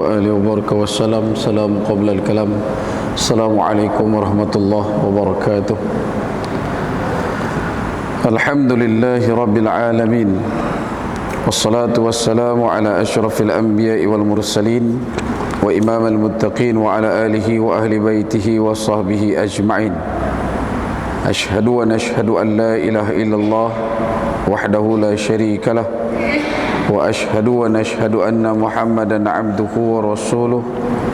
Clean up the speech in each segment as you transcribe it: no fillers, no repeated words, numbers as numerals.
وآله وبركاته والسلام سلام قبل الكلام. السلام عليكم ورحمة الله وبركاته. الحمد لله رب العالمين، والصلاة والسلام على أشرف الأنبياء والمرسلين وإمام المتقين وعلى آله وأهل بيته وصحبه أجمعين. أشهد ونشهد أن لا إله إلا الله وحده لا شريك له، وأشهد ونشهد أن محمدا عبده ورسوله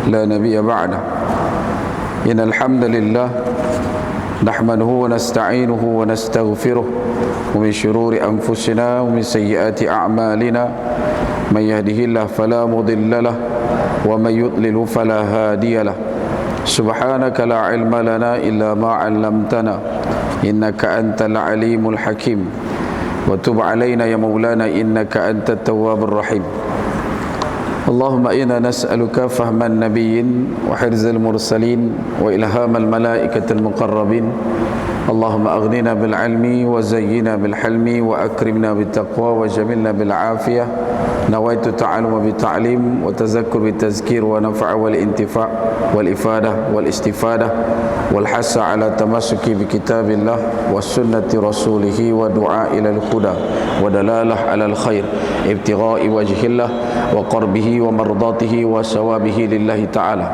لا نبي بعده. إن الحمد لله نحمده ونستعينه ونستغفره ومن شرور أنفسنا ومن سيئات أعمالنا، من يهده الله فلا مضل له ومن يضلل فلا هادي له. سبحانك لا علم لنا إلا ما علمتنا إنك أنت العليم الحكيم، وتب علينا يا مولانا إنك أنت التواب الرحيم. اللهم إنا نسألك فهم النبيين وحرز المرسلين وإلهام الملائكة المقربين. اللهم أغننا بالعلم وزينا بالحلم وأكرمنا بالتقوى وجملنا بالعافية. نويت التعلم بالتعليم وتذكر بالتذكير ونفع والانتفاع والإفادة والاستفادة والحث على التمسك بكتاب الله وسنة رسوله ودعاء إلى الهدى ودلالة على الخير ابتغاء وجه الله وقربه ومرضاته وثوابه لله تعالى.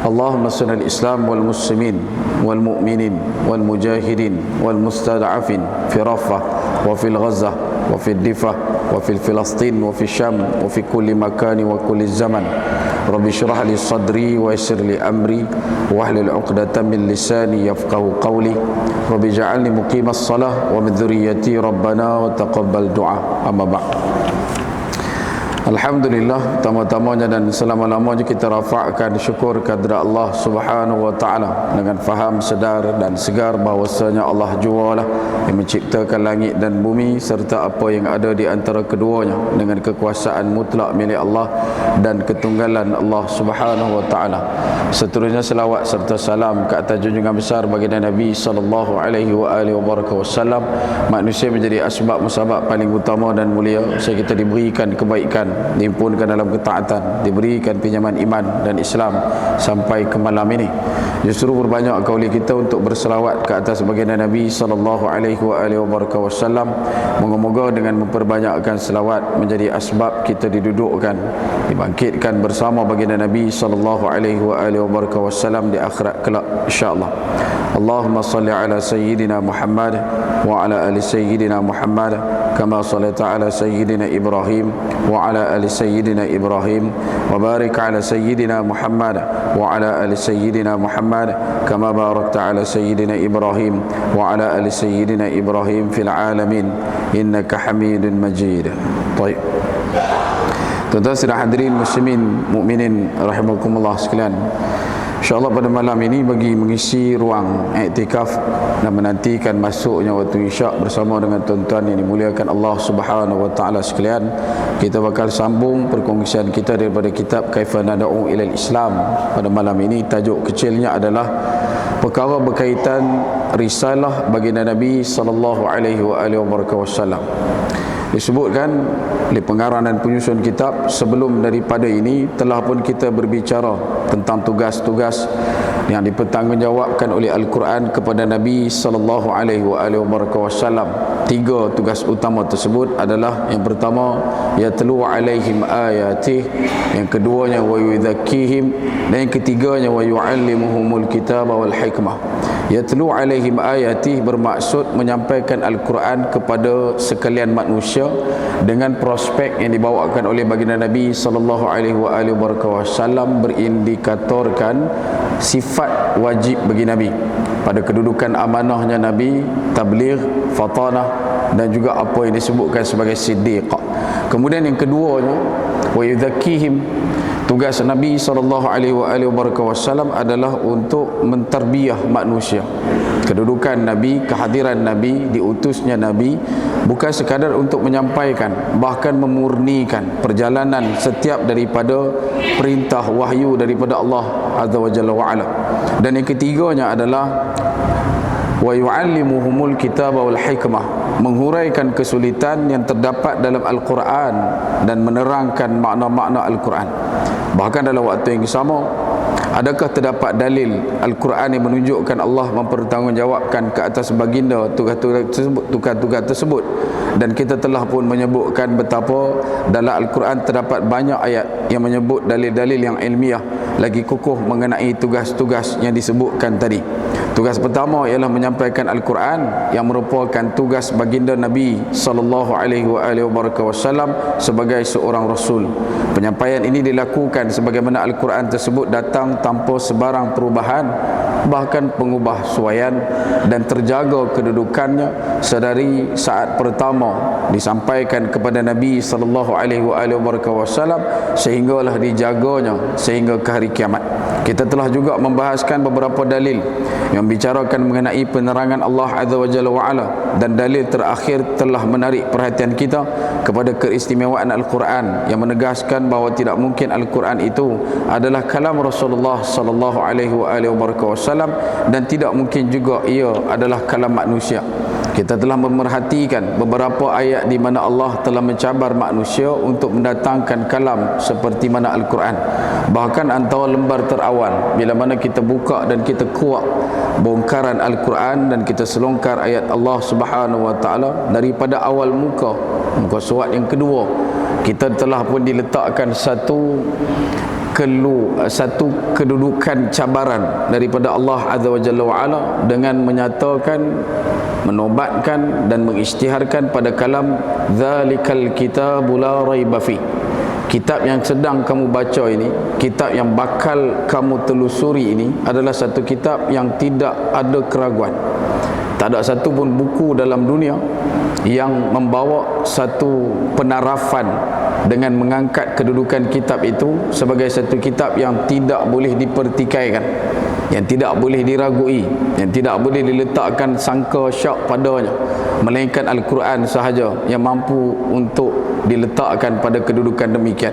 اللهم صل الإسلام والمسلمين والمؤمنين والمجاهدين والمستضعفين في رفح وفي الغزة وفي الضفة وفي فلسطين وفي الشام وفي كل مكان وكل زمن. رب اشرح لي صدري ويسر لي أمري واحلل عقدة من لساني يفقه قولي. رب اجعلني مقيم الصلاة ومن ذريتي ربنا وتقبل دعاء. أما بعد. Alhamdulillah, tama-tamanya dan selama-lamanya kita rafa'kan syukur kehadrat Allah Subhanahu wa taala dengan faham, sedar dan segar bahwasanya Allah jualah yang menciptakan langit dan bumi serta apa yang ada di antara keduanya dengan kekuasaan mutlak milik Allah dan ketunggalan Allah Subhanahu wa taala. Seterusnya selawat serta salam ke atas junjungan besar baginda Nabi sallallahu alaihi wasallam, manusia menjadi asbab musabab paling utama dan mulia sehingga kita diberikan kebaikan, diimpunkan dalam ketaatan, diberikan pinjaman iman dan Islam sampai ke malam ini. Justru berbanyak kauli kita untuk berselawat ke atas baginda Nabi sallallahu alaihi wasallam. Moga-moga dengan memperbanyakkan selawat menjadi asbab kita didudukkan, dibangkitkan bersama baginda Nabi sallallahu alaihi wasallam di akhirat kelak insya-Allah. Allahumma salli ala sayyidina Muhammad wa ala ali sayyidina Muhammad kama sallaita ala sayyidina Ibrahim wa ala ali sayyidina Ibrahim wa barik ala sayyidina Muhammad wa ala ali sayyidina Muhammad kama barakta ala sayyidina Ibrahim wa ala ali sayyidina Ibrahim fil alamin innaka Hamidun Majid. Baik. Tuan-tuan sedang hadirin muslimin mukminin rahimakumullah sekalian. InsyaAllah pada malam ini bagi mengisi ruang iktikaf dan menantikan masuknya waktu isyak bersama dengan tuan-tuan yang dimuliakan Allah Subhanahu wa taala sekalian, kita bakal sambung perkongsian kita daripada kitab Kaifa Nad'u Ilal Islam. Pada malam ini tajuk kecilnya adalah perkara berkaitan risalah baginda Nabi sallallahu alaihi wasallam. Disebutkan oleh pengarang dan penyusun kitab, sebelum daripada ini telah pun kita berbicara tentang tugas-tugas yang dipertanggungjawabkan oleh Al-Quran kepada Nabi sallallahu alaihi wasallam. Tiga tugas utama tersebut adalah, yang pertama yatlu alaihim ayatih, yang keduanya wa yuzakkihim, dan yang ketiganya wa yuallimuhumul kitaba wal hikmah. Yatlu alaihim ayatih bermaksud menyampaikan Al-Quran kepada sekalian manusia dengan prospek yang dibawakan oleh baginda Nabi sallallahu alaihi wasallam berindikatorkan sifat wajib bagi Nabi pada kedudukan amanahnya Nabi, tabligh, fatanah dan juga apa yang disebutkan sebagai siddiq. Kemudian yang keduanya wa yuzakkihim, tugas Nabi SAW adalah untuk mentarbiyah manusia. Kedudukan Nabi, kehadiran Nabi, diutusnya Nabi bukan sekadar untuk menyampaikan, bahkan memurnikan perjalanan setiap daripada perintah wahyu daripada Allah Azza wa Jalla wa Ala. Dan yang ketiganya adalah wa yu'allimuhumul kitaba wal hikmah, menghuraikan kesulitan yang terdapat dalam Al-Quran dan menerangkan makna-makna Al-Quran. Bahkan dalam waktu yang sama, adakah terdapat dalil Al-Quran yang menunjukkan Allah mempertanggungjawabkan ke atas baginda tugas-tugas tersebut? Dan kita telah pun menyebutkan betapa dalam Al-Quran terdapat banyak ayat yang menyebut dalil-dalil yang ilmiah lagi kukuh mengenai tugas-tugas yang disebutkan tadi. Tugas pertama ialah menyampaikan Al-Quran yang merupakan tugas baginda Nabi sallallahu alaihi wasallam sebagai seorang rasul. Penyampaian ini dilakukan sebagaimana Al-Quran tersebut datang tanpa sebarang perubahan, bahkan pengubah suaian, dan terjaga kedudukannya sedari saat pertama disampaikan kepada Nabi sallallahu alaihi wasallam sehinggalah dijaganya sehingga ke hari kiamat. Kita telah juga membahaskan beberapa dalil yang bicarakan mengenai penerangan Allah Azza wa Jalla wa Ala, dan dalil terakhir telah menarik perhatian kita kepada keistimewaan Al-Quran yang menegaskan bahawa tidak mungkin Al-Quran itu adalah kalam Rasulullah sallallahu alaihi wasallam, dan tidak mungkin juga ia adalah kalam manusia. Kita telah memerhatikan beberapa ayat di mana Allah telah mencabar manusia untuk mendatangkan kalam seperti mana Al-Quran. Bahkan antara lembar terawal bila mana kita buka dan kita kuak bongkaran Al-Quran dan kita selongkar ayat Allah Subhanahu wa taala daripada awal muka surat yang kedua, kita telah pun diletakkan satu kedudukan cabaran daripada Allah Azza wa Jalla wa Ala dengan menyatakan, menobatkan dan mengisytiharkan pada kalam zalikal kitabu la raiba fi. Kitab yang sedang kamu baca ini, kitab yang bakal kamu telusuri ini adalah satu kitab yang tidak ada keraguan. Tak ada satu pun buku dalam dunia yang membawa satu penarafan dengan mengangkat kedudukan kitab itu sebagai satu kitab yang tidak boleh dipertikaikan, yang tidak boleh diragui, yang tidak boleh diletakkan sangka syak padanya, melainkan Al-Quran sahaja yang mampu untuk diletakkan pada kedudukan demikian.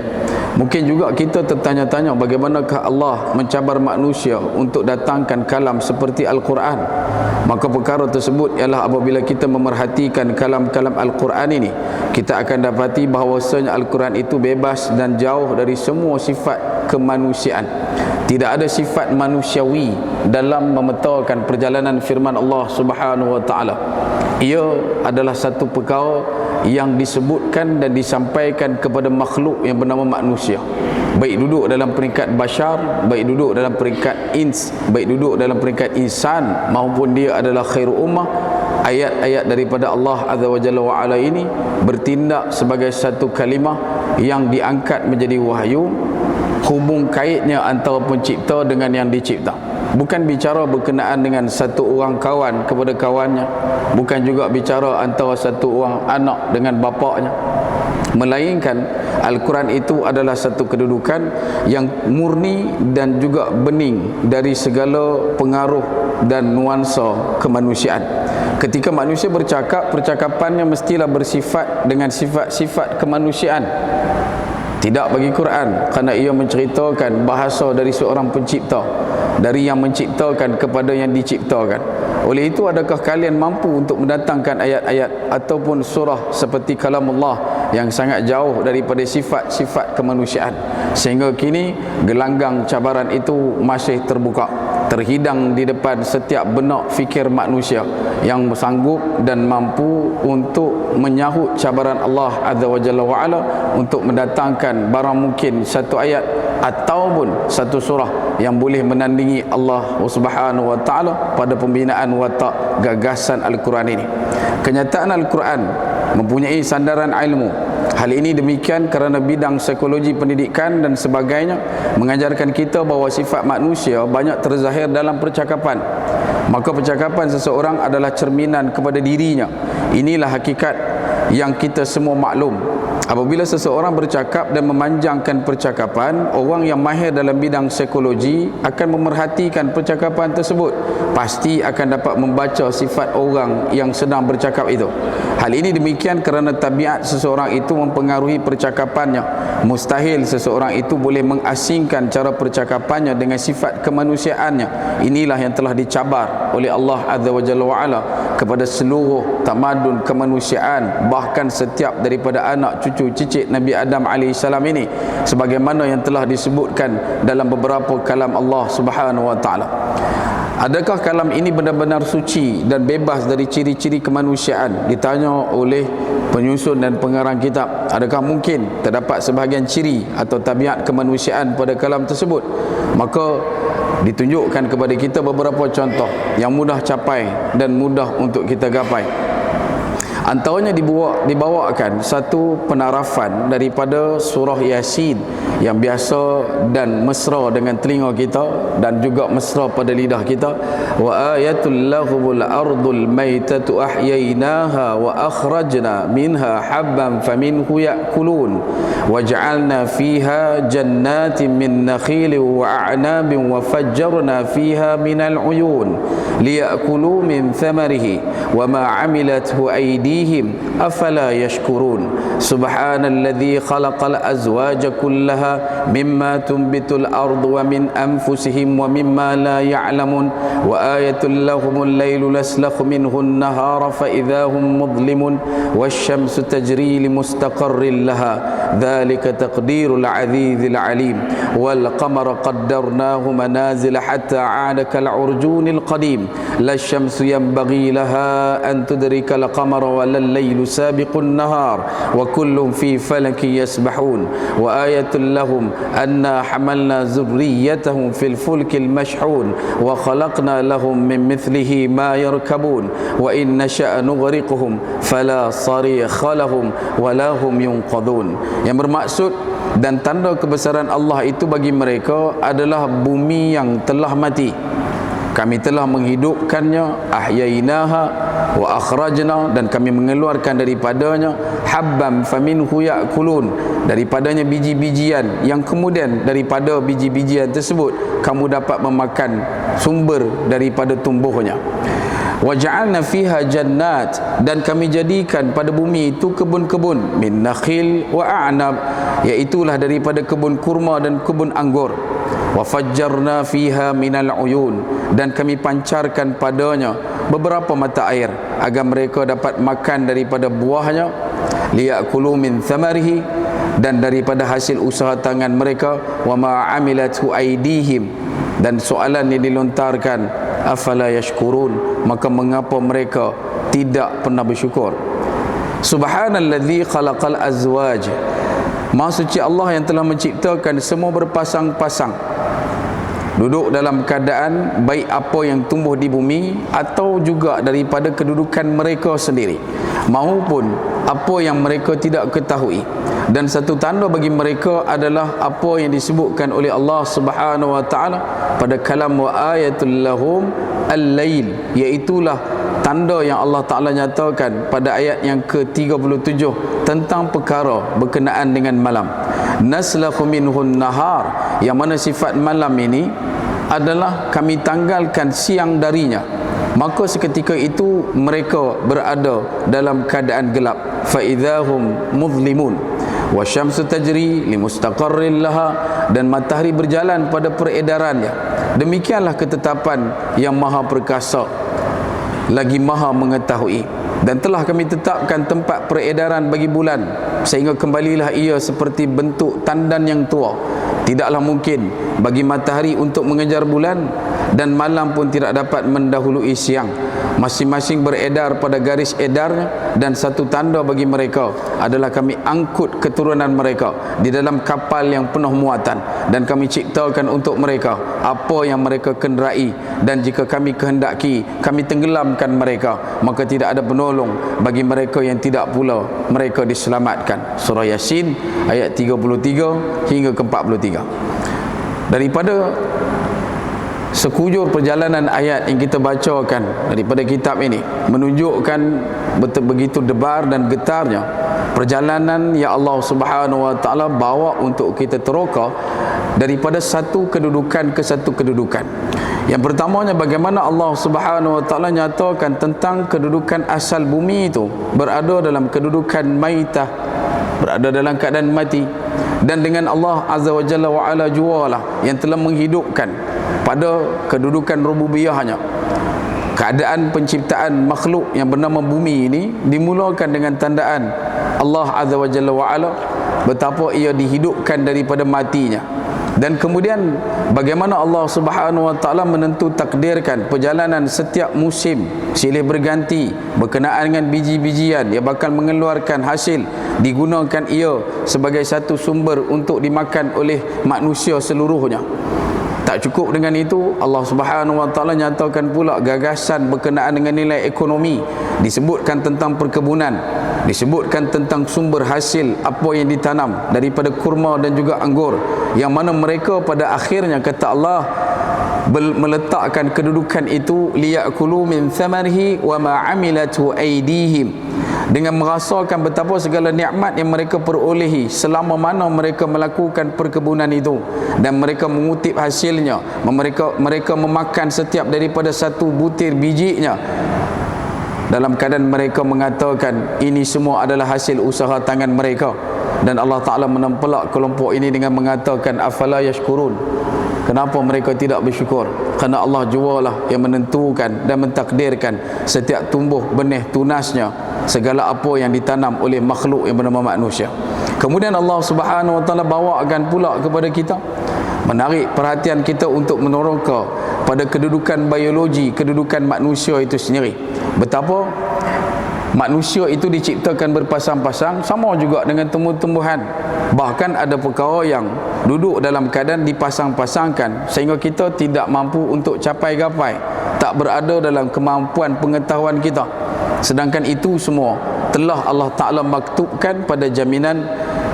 Mungkin juga kita tertanya-tanya bagaimanakah Allah mencabar manusia untuk datangkan kalam seperti Al-Quran. Maka perkara tersebut ialah apabila kita memerhatikan kalam-kalam Al-Quran ini, kita akan dapati bahawasanya Al-Quran itu bebas dan jauh dari semua sifat kemanusiaan. Tidak ada sifat manusiawi dalam memetakan perjalanan firman Allah Subhanahu wa taala. Ia adalah satu perkara yang disebutkan dan disampaikan kepada makhluk yang bernama manusia, baik duduk dalam peringkat bashar, baik duduk dalam peringkat ins, baik duduk dalam peringkat insan, maupun dia adalah khairu ummah. Ayat-ayat daripada Allah Azza wa Jalla wa Ala ini bertindak sebagai satu kalimah yang diangkat menjadi wahyu, hubung kaitnya antara pencipta dengan yang dicipta. Bukan bicara berkenaan dengan satu orang kawan kepada kawannya, bukan juga bicara antara satu orang anak dengan bapaknya, melainkan Al-Quran itu adalah satu kedudukan yang murni dan juga bening dari segala pengaruh dan nuansa kemanusiaan. Ketika manusia bercakap, percakapannya mestilah bersifat dengan sifat-sifat kemanusiaan. Tidak bagi Quran, kerana ia menceritakan bahasa dari seorang pencipta, dari yang menciptakan kepada yang diciptakan. Oleh itu, adakah kalian mampu untuk mendatangkan ayat-ayat ataupun surah seperti kalamullah yang sangat jauh daripada sifat-sifat kemanusiaan, sehingga kini gelanggang cabaran itu masih terbuka, terhidang di depan setiap benak fikir manusia yang sanggup dan mampu untuk menyahut cabaran Allah Azza wa Jalla wa Ala untuk mendatangkan barang mungkin satu ayat ataupun satu surah yang boleh menandingi Allah Subhanahu wa taala pada pembinaan watak gagasan Al-Quran ini. Kenyataan Al-Quran mempunyai sandaran ilmu. Hal ini demikian kerana bidang psikologi pendidikan dan sebagainya mengajarkan kita bahawa sifat manusia banyak terzahir dalam percakapan. Maka percakapan seseorang adalah cerminan kepada dirinya. Inilah hakikat yang kita semua maklum. Apabila seseorang bercakap dan memanjangkan percakapan, orang yang mahir dalam bidang psikologi akan memerhatikan percakapan tersebut, pasti akan dapat membaca sifat orang yang sedang bercakap itu. Hal ini demikian kerana tabiat seseorang itu mempengaruhi percakapannya. Mustahil seseorang itu boleh mengasingkan cara percakapannya dengan sifat kemanusiaannya. Inilah yang telah dicabar oleh Allah Azza wa Jalla wa Ala kepada seluruh tamadun kemanusiaan, bahkan setiap daripada anak cucu cucu cicit Nabi Adam AS ini, sebagaimana yang telah disebutkan dalam beberapa kalam Allah Subhanahu wa taala. Adakah kalam ini benar-benar suci dan bebas dari ciri-ciri kemanusiaan? Ditanya oleh penyusun dan pengarang kitab. Adakah mungkin terdapat sebahagian ciri atau tabiat kemanusiaan pada kalam tersebut? Maka ditunjukkan kepada kita beberapa contoh yang mudah capai dan mudah untuk kita gapai. Antaranya dibawakan satu penarafan daripada surah Yasin yang biasa dan mesra dengan telinga kita dan juga mesra pada lidah kita. Wa ayatul lahumul ardul maitatu ahyaynaha wa akhrajna minha habban faminhu ya'kulun waj'alna fiha jannatin min nakhilin wa a'nabin wa fajjarna fiha minal uyun liya'kulu min thamarihi wa ma 'amilathu aydihim afala yashkurun subhanalladzi khalaqal azwaja kullaha mimma tunbitul ardu wa min anfusihim wa mimma la ya'lamun wa ayatul lahumul lailu laslakhu minhu an-nahara fa idahum mudlimun wasyamsu tajri limustaqarrin laha dzalika taqdirul azizil alim wal qamara qaddarnahu manazila hatta 'ada kal urjunil qadim la syamsu yanbaghi laha an tudrika al qamara الليل سابق النهار وكل في فلك يسبحون وآية لهم أنا حملنا ذريتهم في الفلك المشحون وخلقنا لهم من مثله ما يركبون وإن نشأ نغرقهم فلا صريخ لهم ولا هم ينقذون. Yang bermaksud dan tanda kebesaran Allah itu bagi mereka adalah bumi yang telah mati, kami telah menghidupkannya, ahyainaha wa akhrajna, dan kami mengeluarkan daripadanya habban faminhu ya'kulun, daripadanya biji-bijian yang kemudian daripada biji-bijian tersebut kamu dapat memakan sumber daripada tumbuhnya. Waja'alna fiha jannat, dan kami jadikan pada bumi itu kebun-kebun min nakhil wa a'nab, iaitulah daripada kebun kurma dan kebun anggur. Wa fajjarna fiha minal uyun, dan kami pancarkan padanya beberapa mata air agar mereka dapat makan daripada buahnya. Liya'kulu min thamarihi, dan daripada hasil usaha tangan mereka. Wa ma 'amilathu aydihim, dan soalan yang dilontarkan, afala yashkurun, maka mengapa mereka tidak pernah bersyukur. Subhanalladzi khalaqal azwaj, Maha suci Allah yang telah menciptakan semua berpasang-pasang, duduk dalam keadaan baik apa yang tumbuh di bumi atau juga daripada kedudukan mereka sendiri maupun apa yang mereka tidak ketahui. Dan satu tanda bagi mereka adalah apa yang disebutkan oleh Allah Subhanahu wa taala pada kalam wa ayatul lahum al-lail, iaitulah tanda yang Allah Ta'ala nyatakan pada ayat yang ke-37 tentang perkara berkenaan dengan malam. Naslakhu minhun nahar, yang mana sifat malam ini adalah kami tanggalkan siang darinya, maka seketika itu mereka berada dalam keadaan gelap. Fa idzahum muzlimun wa syamsu tajri limustaqarrin laha, dan matahari berjalan pada peredarannya. Demikianlah ketetapan yang maha perkasa lagi maha mengetahui. Dan telah kami tetapkan tempat peredaran bagi bulan, sehingga kembalilah ia seperti bentuk tandan yang tua. Tidaklah mungkin bagi matahari untuk mengejar bulan, dan malam pun tidak dapat mendahului siang. Masing-masing beredar pada garis edarnya, dan satu tanda bagi mereka adalah kami angkut keturunan mereka di dalam kapal yang penuh muatan, dan kami ciptakan untuk mereka apa yang mereka kenderai, dan jika kami kehendaki kami tenggelamkan mereka, maka tidak ada penolong bagi mereka yang tidak pula mereka diselamatkan. Surah Yasin ayat 33 hingga ke 43. Daripada sekujur perjalanan ayat yang kita bacakan daripada kitab ini menunjukkan begitu debar dan getarnya perjalanan yang Allah Subhanahu wa taala bawa untuk kita teroka daripada satu kedudukan ke satu kedudukan. Yang pertamanya, bagaimana Allah Subhanahu wa taala nyatakan tentang kedudukan asal bumi itu berada dalam kedudukan maitah, berada dalam keadaan mati, dan dengan Allah Azza wa Jalla wa Ala jualah yang telah menghidupkan pada kedudukan rububiyahnya. Keadaan penciptaan makhluk yang bernama bumi ini dimulakan dengan tandaan Allah Azza wa Jalla wa Ala, betapa ia dihidupkan daripada matinya. Dan kemudian bagaimana Allah Subhanahu wa taala menentu takdirkan perjalanan setiap musim silih berganti berkenaan dengan biji-bijian yang bakal mengeluarkan hasil, digunakan ia sebagai satu sumber untuk dimakan oleh manusia seluruhnya. Tak cukup dengan itu, Allah Subhanahu wa taala nyatakan pula gagasan berkenaan dengan nilai ekonomi, disebutkan tentang perkebunan, disebutkan tentang sumber hasil apa yang ditanam daripada kurma dan juga anggur, yang mana mereka pada akhirnya kata Allah meletakkan kedudukan itu liyakulu min thamarihi wa ma amilatu aydihim, dengan merasakan betapa segala nikmat yang mereka perolehi selama mana mereka melakukan perkebunan itu, dan mereka mengutip hasilnya, mereka memakan setiap daripada satu butir bijinya, dalam keadaan mereka mengatakan ini semua adalah hasil usaha tangan mereka. Dan Allah Ta'ala menempelak kelompok ini dengan mengatakan afala yashkurun, kenapa mereka tidak bersyukur? Kerana Allah jualah yang menentukan dan mentakdirkan setiap tumbuh benih tunasnya, segala apa yang ditanam oleh makhluk yang bernama manusia. Kemudian Allah Subhanahu wa taala bawakan pula kepada kita, menarik perhatian kita untuk meneroka pada kedudukan biologi, kedudukan manusia itu sendiri. Betapa manusia itu diciptakan berpasang-pasang, sama juga dengan tumbuh-tumbuhan. Bahkan ada perkara yang duduk dalam keadaan dipasang-pasangkan sehingga kita tidak mampu untuk capai-gapai, tak berada dalam kemampuan pengetahuan kita. Sedangkan itu semua telah Allah Ta'ala maktubkan pada jaminan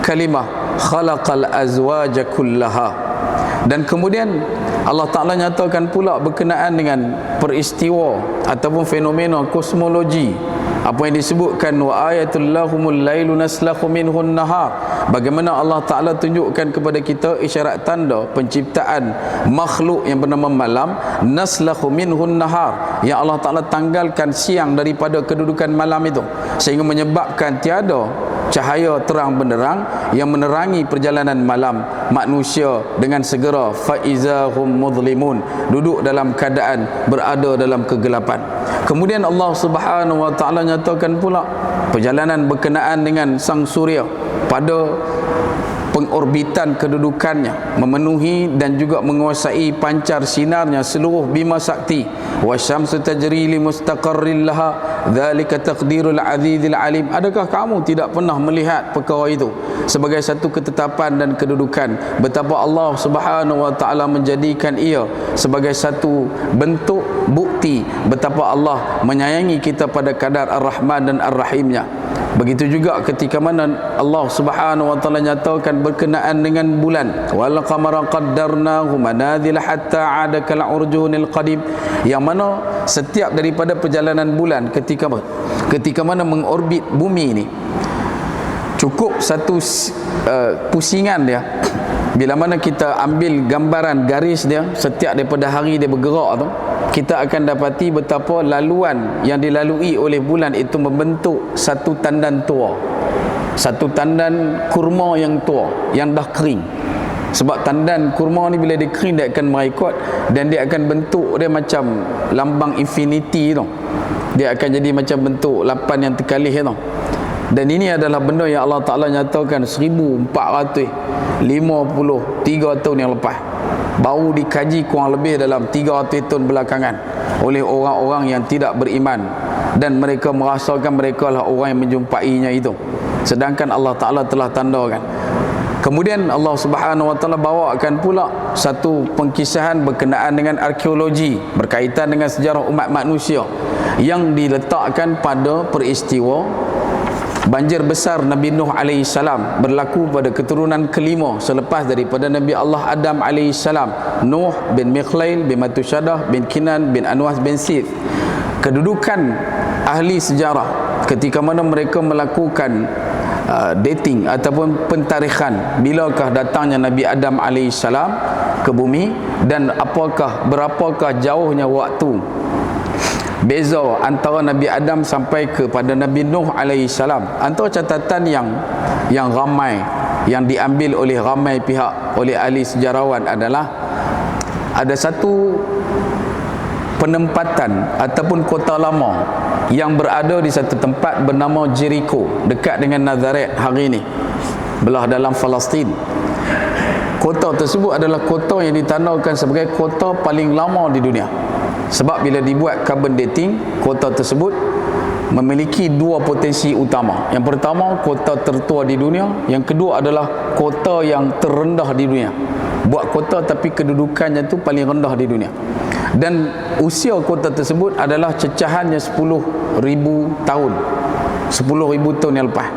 kalimah khalaqal azwaja kullaha. Dan kemudian Allah Ta'ala nyatakan pula berkenaan dengan peristiwa ataupun fenomena kosmologi, apa yang disebutkan wa ayatul lahumul lailu naslakhu minhun nahar, bagaimana Allah Ta'ala tunjukkan kepada kita isyarat tanda penciptaan makhluk yang bernama malam, naslakhu minhun nahar, yang Allah Ta'ala tanggalkan siang daripada kedudukan malam itu, sehingga menyebabkan tiada cahaya terang benderang yang menerangi perjalanan malam manusia dengan segera faizahum mudlimun, duduk dalam keadaan berada dalam kegelapan. Kemudian Allah Subhanahu wa taala nyatakan pula perjalanan berkenaan dengan sang surya pada pengorbitan kedudukannya, memenuhi dan juga menguasai pancar sinarnya seluruh bima sakti. Wasyamsu tajri li mustaqarril laha dzalika taqdirul azizil alim. Adakah kamu tidak pernah melihat perkara itu sebagai satu ketetapan dan kedudukan, betapa Allah Subhanahu wa taala menjadikan ia sebagai satu bentuk bukti betapa Allah menyayangi kita pada kadar Ar-Rahman dan Ar-Rahimnya. Begitu juga ketika mana Allah Subhanahu wa taala nyatakan berkenaan dengan bulan, wal qamara qaddarnahu manazil hatta 'ada kal urjunil qadim, yang mana setiap daripada perjalanan bulan ketika mana mengorbit bumi ini, cukup satu pusingan dia, bila mana kita ambil gambaran garis dia setiap daripada hari dia bergerak tu, kita akan dapati betapa laluan yang dilalui oleh bulan itu membentuk satu tandan tua, satu tandan kurma yang tua yang dah kering. Sebab tandan kurma ni bila dia kering, dia akan merekod dan dia akan bentuk dia macam lambang infinity tu. Dia akan jadi macam bentuk 8 yang terkalih tu. Dan ini adalah benda yang Allah Ta'ala nyatakan 1453 tahun yang lepas, baru dikaji kurang lebih dalam 300 tahun belakangan oleh orang-orang yang tidak beriman, dan mereka merasakan mereka lah orang yang menjumpainya itu, sedangkan Allah Ta'ala telah tandakan. Kemudian Allah Subhanahu wa taala bawakan pula satu pengkisahan berkenaan dengan arkeologi berkaitan dengan sejarah umat manusia yang diletakkan pada peristiwa banjir besar Nabi Nuh alaihi salam berlaku pada keturunan kelima selepas daripada Nabi Allah Adam alaihi salam, Nuh bin Mikhlail bin Matushadah bin Kinan bin Anwas bin Sith. Kedudukan ahli sejarah ketika mana mereka melakukan dating ataupun pentarikhan bilakah datangnya Nabi Adam alaihi salam ke bumi, dan berapakah jauhnya waktu beza antara Nabi Adam sampai kepada Nabi Nuh alaihi salam. Antara catatan yang ramai yang diambil oleh ramai pihak oleh ahli sejarawan adalah ada satu penempatan ataupun kota lama yang berada di satu tempat bernama Jericho, dekat dengan Nazaret hari ini, belah dalam Palestin. Kota tersebut adalah kota yang ditandai sebagai kota paling lama di dunia. Sebab bila dibuat carbon dating, kota tersebut memiliki dua potensi utama. Yang pertama, kota tertua di dunia. Yang kedua adalah kota yang terendah di dunia. Buat kota tapi kedudukannya tu paling rendah di dunia. Dan usia kota tersebut adalah cacahannya 10,000 tahun. 10,000 tahun yang lepas.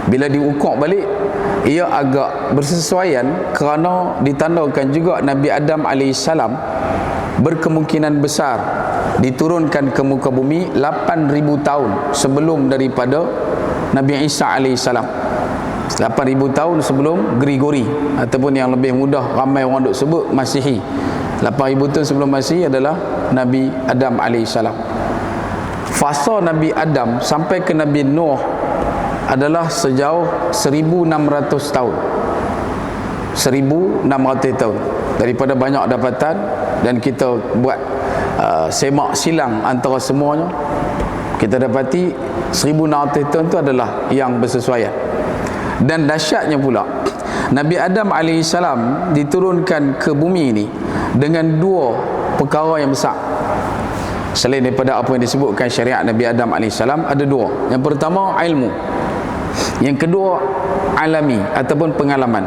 Bila diukur balik, ia agak bersesuaian kerana ditandakan juga Nabi Adam AS berkemungkinan besar diturunkan ke muka bumi 8,000 tahun sebelum daripada Nabi Isa AS. 8,000 tahun sebelum Grigori, ataupun yang lebih mudah ramai orang duk sebut Masihi. 8,000 tahun sebelum Masihi adalah Nabi Adam AS. Fasa Nabi Adam sampai ke Nabi Nuh adalah sejauh 1,600 tahun. 1,600 tahun. Daripada banyak dapatan, dan kita buat semak silang antara semuanya, kita dapati 1,600 tahun itu adalah yang bersesuaian. Dan dahsyatnya pula, Nabi Adam AS diturunkan ke bumi ini dengan dua perkara yang besar. Selain daripada apa yang disebutkan syariat Nabi Adam AS, ada dua. Yang pertama, ilmu. Yang kedua, alami ataupun pengalaman.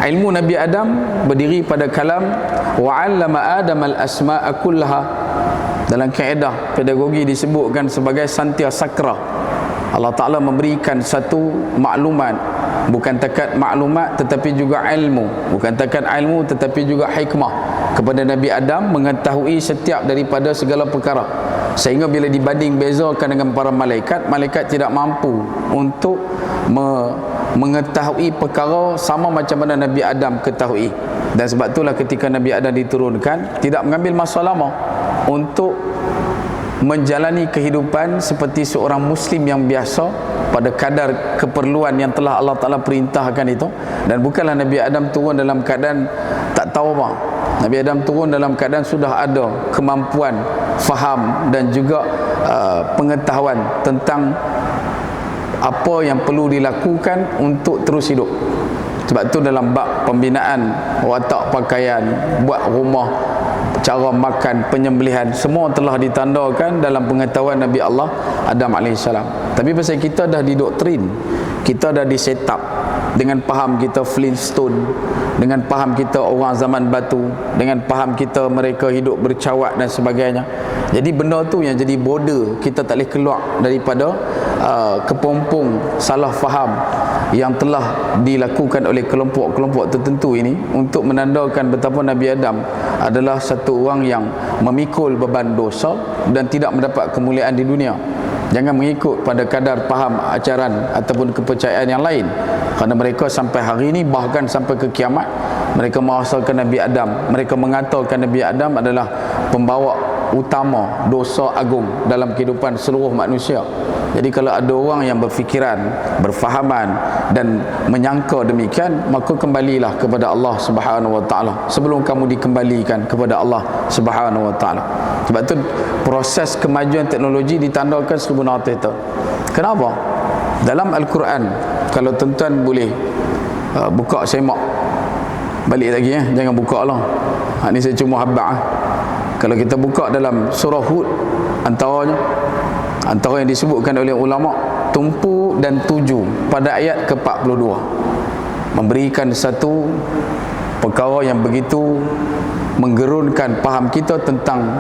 Ilmu Nabi Adam berdiri pada kalam wa 'allama Adam al-asma'a kullaha. Dalam kaedah pedagogi disebutkan sebagai santia sakra. Allah Ta'ala memberikan satu maklumat, bukan takat maklumat tetapi juga ilmu, bukan takat ilmu tetapi juga hikmah kepada Nabi Adam, mengetahui setiap daripada segala perkara, sehingga bila dibanding bezakan dengan para malaikat, malaikat tidak mampu untuk mengetahui perkara sama macam mana Nabi Adam ketahui. Dan sebab itulah ketika Nabi Adam diturunkan, tidak mengambil masa lama untuk menjalani kehidupan seperti seorang muslim yang biasa pada kadar keperluan yang telah Allah Ta'ala perintahkan itu. Dan bukanlah Nabi Adam turun dalam keadaan tak tahu apa. Nabi Adam turun dalam keadaan sudah ada kemampuan faham dan juga pengetahuan tentang apa yang perlu dilakukan untuk terus hidup. Sebab tu dalam bab pembinaan watak pakaian, buat rumah, cara makan, penyembelihan, semua telah ditandakan dalam pengetahuan Nabi Allah Adam AS. Tapi pasal kita dah didoktrin, kita dah diset up dengan faham kita Flintstone, dengan faham kita orang zaman batu, dengan faham kita mereka hidup bercawak dan sebagainya. Jadi benda tu yang jadi border, kita tak boleh keluar daripada kepompong salah faham yang telah dilakukan oleh kelompok-kelompok tertentu ini untuk menandakan betapa Nabi Adam adalah satu orang yang memikul beban dosa dan tidak mendapat kemuliaan di dunia. Jangan mengikut pada kadar faham ajaran ataupun kepercayaan yang lain, kerana mereka sampai hari ini, bahkan sampai ke kiamat, mereka merasakan Nabi Adam, mereka mengatakan Nabi Adam adalah pembawa utama dosa agung dalam kehidupan seluruh manusia. Jadi kalau ada orang yang berfikiran, berfahaman dan menyangka demikian, maka kembalilah kepada Allah Subhanahu wa taala sebelum kamu dikembalikan kepada Allah Subhanahu wa taala. Sebab tu proses kemajuan teknologi ditandakan 1,600 tahun. Kenapa? Dalam Al-Quran, kalau tuan-tuan boleh buka semak balik lagi, jangan buka lah. Ni saya cuma habaq. Kalau kita buka dalam surah Hud, antara yang disebutkan oleh ulama tumpu dan tuju pada ayat ke-42 memberikan satu perkara yang begitu menggerunkan faham kita tentang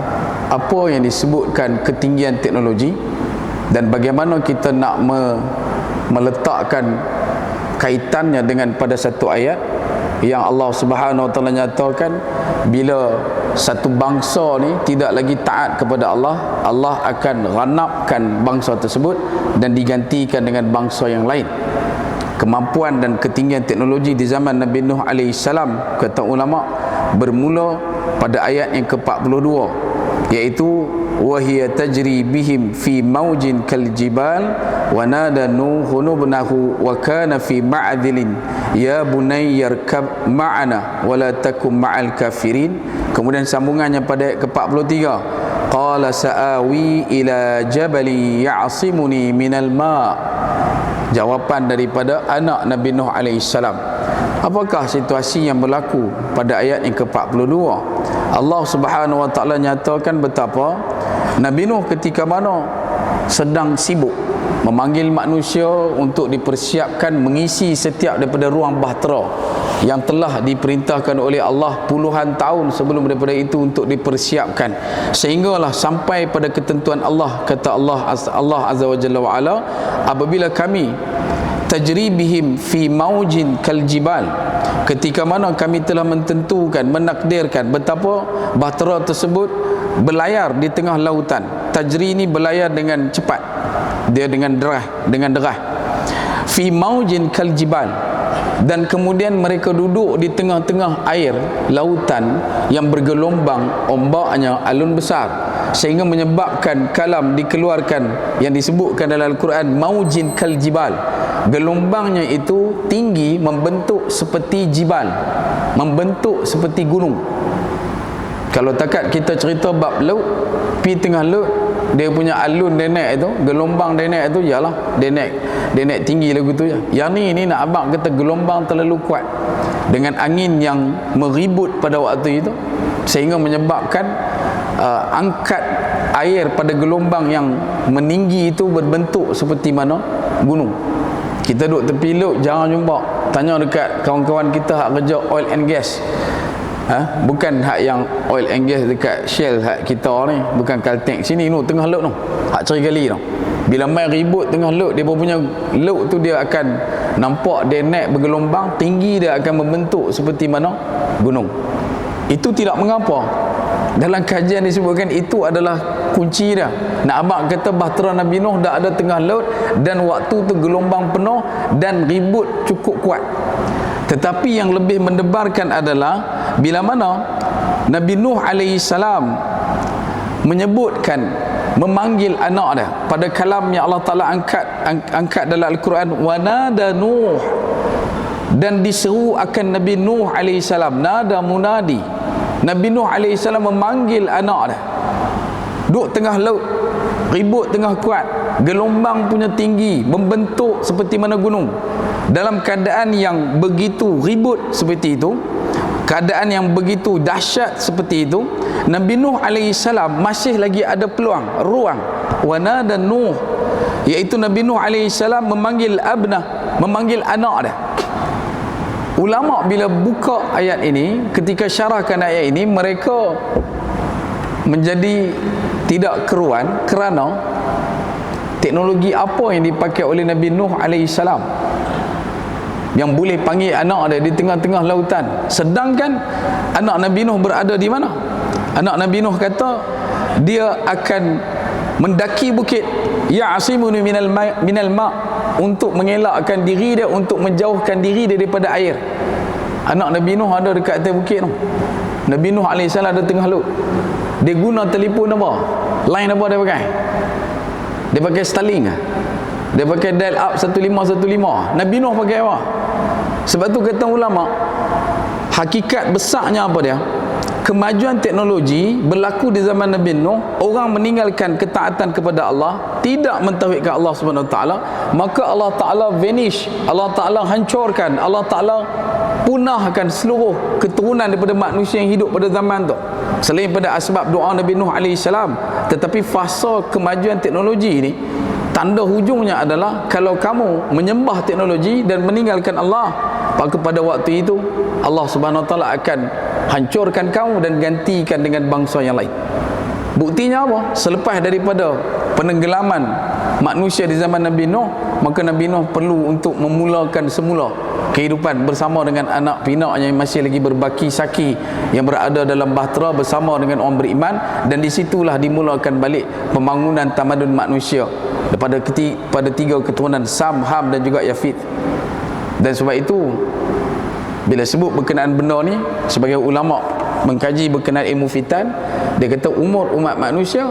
apa yang disebutkan ketinggian teknologi dan bagaimana kita nak meletakkan kaitannya dengan pada satu ayat yang Allah Subhanahu wa taala nyatakan bila satu bangsa ni tidak lagi taat kepada Allah, Allah akan ranapkan bangsa tersebut dan digantikan dengan bangsa yang lain. Kemampuan dan ketinggian teknologi di zaman Nabi Nuh AS, kata ulama, bermula pada ayat yang ke-42, iaitu وَهِيَ تَجْرِي بِهِمْ فِي مَوْجٍ كَالْجِبَالِ وَنَادَى نُوحٌ ابْنَهُ وَكَانَ فِي مَعْذِلٍ يَا بُنَيَّ ارْكَبْ مَعَنَا وَلَا تَكُنْ مَعَ الْكَافِرِينَ. Kemudian sambungannya pada ayat ke-43, qala sa'awi ila jabali ya'simuni minal ma'. Jawapan daripada anak Nabi Nuh alaihissalam. Apakah situasi yang berlaku pada ayat yang ke-42? Allah Subhanahu wa taala nyatakan betapa Nabi Nuh ketika mana sedang sibuk memanggil manusia untuk dipersiapkan mengisi setiap daripada ruang bahtera yang telah diperintahkan oleh Allah puluhan tahun sebelum daripada itu untuk dipersiapkan, sehinggalah sampai pada ketentuan Allah. Kata Allah Azza wa Jalla wa Ala, apabila kami tajri bihim fi maujin kal jibal, ketika mana kami telah mententukan, menakdirkan betapa bahtera tersebut berlayar di tengah lautan. Tajri ini berlayar dengan cepat, dia dengan derah, fi maujin kal jibal, dan kemudian mereka duduk di tengah-tengah air lautan yang bergelombang, ombaknya alun besar, sehingga menyebabkan kalam dikeluarkan yang disebutkan dalam Al-Quran maujin kal jibal. Gelombangnya itu tinggi, membentuk seperti jibal, membentuk seperti gunung. Kalau takat kita cerita bab laut, pi tengah laut, dia punya alun dia naik itu, gelombang dia naik itu, yalah dia naik tinggi lagu tu je. Yang ni nak abang kata gelombang terlalu kuat dengan angin yang meribut pada waktu itu, sehingga menyebabkan angkat air pada gelombang yang meninggi itu berbentuk seperti mana gunung. Kita duduk tepi laut jarang jumpa. Tanya dekat kawan-kawan kita hak kerja oil and gas, bukan hak yang oil and gas dekat Shell hak kita ni, bukan Caltex sini, no, tengah laut no, hak Cerigali no. Bila main ribut tengah laut, dia punya laut tu dia akan nampak dia naik bergelombang tinggi, dia akan membentuk seperti mana gunung. Itu tidak mengapa. Dalam kajian disebutkan itu adalah kunci dia. Nak abang kata bahtera Nabi Nuh dah ada tengah laut dan waktu tu gelombang penuh dan ribut cukup kuat. Tetapi yang lebih mendebarkan adalah bila mana Nabi Nuh alaihissalam menyebutkan, memanggil anak dia pada kalam yang Allah Ta'ala angkat dalam Al-Quran, wa nada Nuh, dan diseru akan Nabi Nuh alaihissalam. Nada munadi, Nabi Nuh alaihissalam memanggil anak dia, duduk tengah laut, ribut tengah kuat, gelombang punya tinggi, membentuk seperti mana gunung. Dalam keadaan yang begitu ribut seperti itu, keadaan yang begitu dahsyat seperti itu, Nabi Nuh alaihissalam masih lagi ada peluang, ruang. Wa nada Nuh, iaitu Nabi Nuh alaihissalam memanggil abnah, memanggil anak dia. Ulama bila buka ayat ini, ketika syarahkan ayat ini, mereka menjadi tidak keruan kerana teknologi apa yang dipakai oleh Nabi Nuh alaihissalam yang boleh panggil anak dia di tengah-tengah lautan, sedangkan anak Nabi Nuh berada di mana? Anak Nabi Nuh kata dia akan mendaki bukit, ya'simuni minal ma', untuk mengelakkan diri dia, untuk menjauhkan diri dia daripada air. Anak Nabi Nuh ada dekat atas bukit tu. Nabi Nuh alaihissalam ada tengah laut. Dia guna telefon apa? Line apa dia pakai? Dia pakai Starlink lah. Dia pakai dial up 1515. Nabi Nuh pakai apa? Sebab tu kata ulama, hakikat besarnya apa dia? Kemajuan teknologi berlaku di zaman Nabi Nuh. Orang meninggalkan ketaatan kepada Allah, tidak mentauhidkan Allah Subhanahu Wa Taala, maka Allah Taala vanish, Allah Taala hancurkan, Allah Taala punahkan seluruh keturunan daripada manusia yang hidup pada zaman tu, selain pada asbab doa Nabi Nuh alaihissalam. Tetapi fasa kemajuan teknologi ini, tanda hujungnya adalah kalau kamu menyembah teknologi dan meninggalkan Allah, maka pada waktu itu Allah Subhanahu Wa Taala akan hancurkan kamu dan gantikan dengan bangsa yang lain. Buktinya apa? Selepas daripada penenggelaman manusia di zaman Nabi Nuh, maka Nabi Nuh perlu untuk memulakan semula kehidupan bersama dengan anak pinaknya yang masih lagi berbaki saki, yang berada dalam bahtera bersama dengan orang beriman, dan disitulah dimulakan balik pembangunan tamadun manusia pada tiga keturunan Sam, Ham dan juga Yafid. Dan sebab itu bila sebut berkenaan benda ni, sebagai ulama mengkaji berkenaan ilmu fitan, dia kata umur umat manusia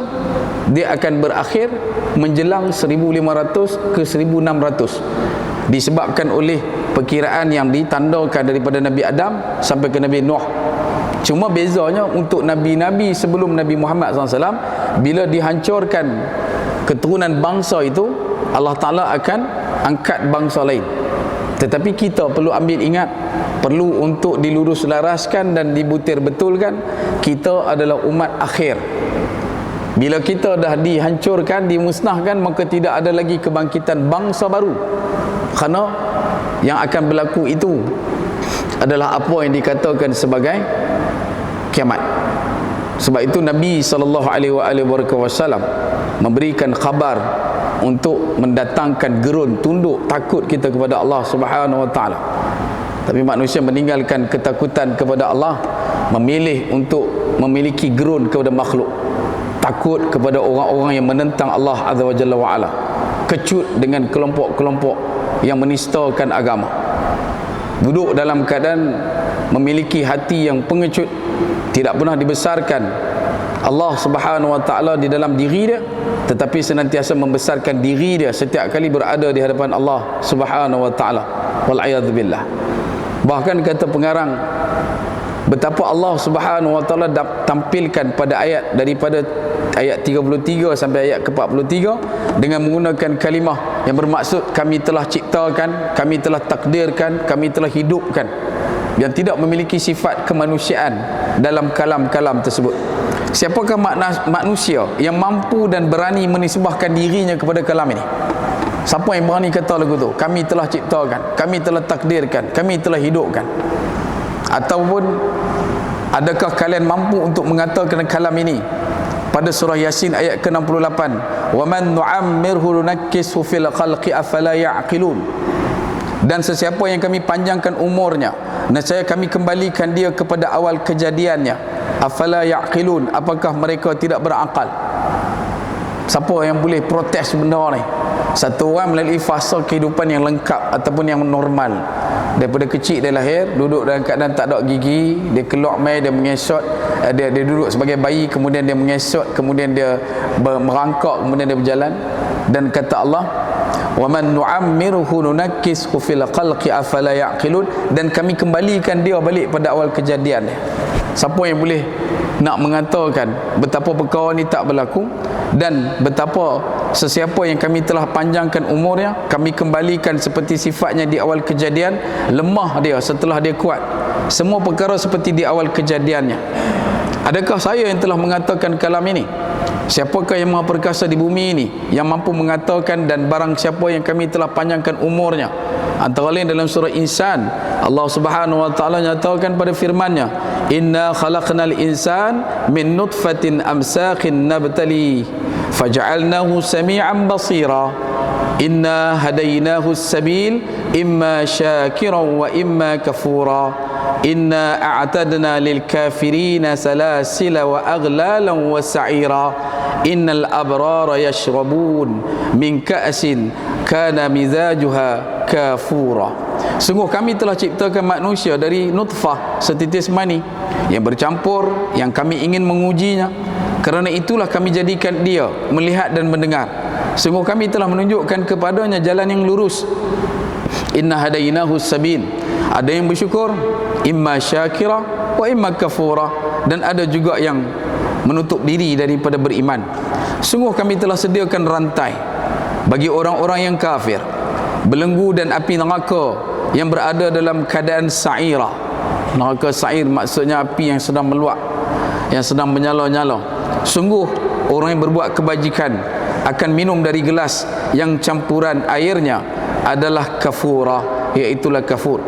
dia akan berakhir menjelang 1500 ke 1600, disebabkan oleh perkiraan yang ditandakan daripada Nabi Adam sampai ke Nabi Nuh. Cuma bezanya untuk Nabi-Nabi sebelum Nabi Muhammad SAW, bila dihancurkan keturunan bangsa itu, Allah Ta'ala akan angkat bangsa lain. Tetapi kita perlu ambil ingat, perlu untuk diluruslaraskan dan dibutir betulkan, kita adalah umat akhir. Bila kita dah dihancurkan, dimusnahkan, maka tidak ada lagi kebangkitan bangsa baru. Kerana yang akan berlaku itu adalah apa yang dikatakan sebagai kiamat. Sebab itu Nabi SAW memberikan khabar untuk mendatangkan gerun, tunduk, takut kita kepada Allah Subhanahu Wa Taala. Tapi manusia meninggalkan ketakutan kepada Allah, memilih untuk memiliki gerun kepada makhluk, takut kepada orang-orang yang menentang Allah Azza wa Jalla wa Ala, kecut dengan kelompok-kelompok yang menistakan agama, duduk dalam keadaan memiliki hati yang pengecut, tidak pernah dibesarkan Allah Subhanahu Wa Taala di dalam diri dia, tetapi senantiasa membesarkan diri dia setiap kali berada di hadapan Allah Subhanahu Wa Taala. Wal'iyadzubillah. Bahkan kata pengarang, betapa Allah Subhanahu Wa Taala tampilkan pada ayat daripada ayat 33 sampai ayat ke-43 dengan menggunakan kalimah yang bermaksud kami telah ciptakan, kami telah takdirkan, kami telah hidupkan, yang tidak memiliki sifat kemanusiaan dalam kalam-kalam tersebut. Siapakah manusia yang mampu dan berani menisbahkan dirinya kepada kalam ini? Siapa yang berani kata lagu tu? Kami telah ciptakan, kami telah takdirkan, kami telah hidupkan. Ataupun adakah kalian mampu untuk mengatakan kalam ini pada surah Yasin ayat ke-68, wa man nu'ammirhu nunakkishu fil khalqi afala ya'qilun, dan sesiapa yang kami panjangkan umurnya, nescaya kami kembalikan dia kepada awal kejadiannya, afala ya'qilun, apakah mereka tidak berakal? Siapa yang boleh protes benda ni? Satu orang melalui fasa kehidupan yang lengkap ataupun yang normal. Daripada kecil dia lahir, duduk dalam keadaan tak ada gigi, dia keluar mai, dia mengesot, dia duduk sebagai bayi, kemudian dia mengesot, kemudian dia merangkak, kemudian dia berjalan. Dan kata Allah, wa man nu'ammiruhu nunakkishu fil khalqi afala ya'qilun, dan kami kembalikan dia balik pada awal kejadian dia. Siapa yang boleh nak mengatakan betapa perkara ni tak berlaku, dan betapa sesiapa yang kami telah panjangkan umurnya, kami kembalikan seperti sifatnya di awal kejadian, lemah dia setelah dia kuat, semua perkara seperti di awal kejadiannya. Adakah saya yang telah mengatakan kalam ini? Siapakah yang maha perkasa di bumi ini yang mampu mengatakan, dan barang siapa yang kami telah panjangkan umurnya? Antara lain dalam surah Insan, Allah Subhanahu Wa Taala nyatakan pada firman-Nya, inna khalaqnal insan min nutfatin amsakhin nabtali faja'alnahu sami'an basira inna hadainahu as-sabil imma syakiran wa imma kafura inna a'tadna lil kafirina salasila wa aghlalan wa sa'ira innal abrara yashrabun min ka'sin kana mizajuha kafura. Sungguh kami telah ciptakan manusia dari nutfah, setitis mani yang bercampur, yang kami ingin mengujinya. Kerana itulah kami jadikan dia melihat dan mendengar. Sungguh kami telah menunjukkan kepadanya jalan yang lurus. Inna hadainahu sabil. Ada yang bersyukur, imma syakira wa imma kafura, dan ada juga yang menutup diri daripada beriman. Sungguh kami telah sediakan rantai bagi orang-orang yang kafir, belenggu dan api neraka yang berada dalam keadaan sa'ira. Neraka sa'ir maksudnya api yang sedang meluap, yang sedang menyala-nyala. Sungguh orang yang berbuat kebajikan akan minum dari gelas yang campuran airnya adalah kafura, iaitulah kafur.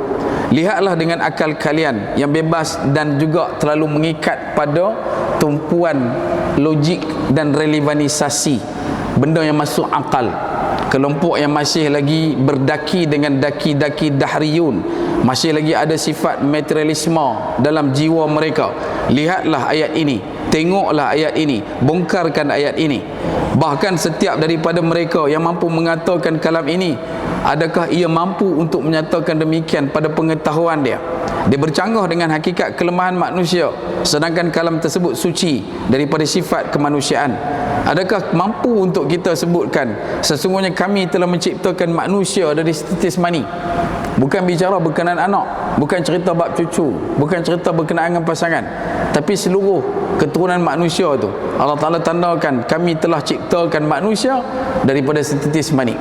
Lihatlah dengan akal kalian yang bebas dan juga terlalu mengikat pada tumpuan logik dan relevanisasi, benda yang masuk akal. Kelompok yang masih lagi berdaki dengan daki-daki dahriyun, masih lagi ada sifat materialisme dalam jiwa mereka. Lihatlah ayat ini, tengoklah ayat ini, bongkarkan ayat ini. Bahkan setiap daripada mereka yang mampu mengatakan kalam ini, adakah ia mampu untuk menyatakan demikian pada pengetahuan dia? Dia bercanggah dengan hakikat kelemahan manusia, sedangkan kalam tersebut suci daripada sifat kemanusiaan. Adakah mampu untuk kita sebutkan sesungguhnya kami telah menciptakan manusia dari setitis mani? Bukan bicara berkenaan anak, bukan cerita bab cucu, bukan cerita berkenaan dengan pasangan, tapi seluruh keturunan manusia tu Allah Ta'ala tandakan kami telah ciptakan manusia daripada setitis mani.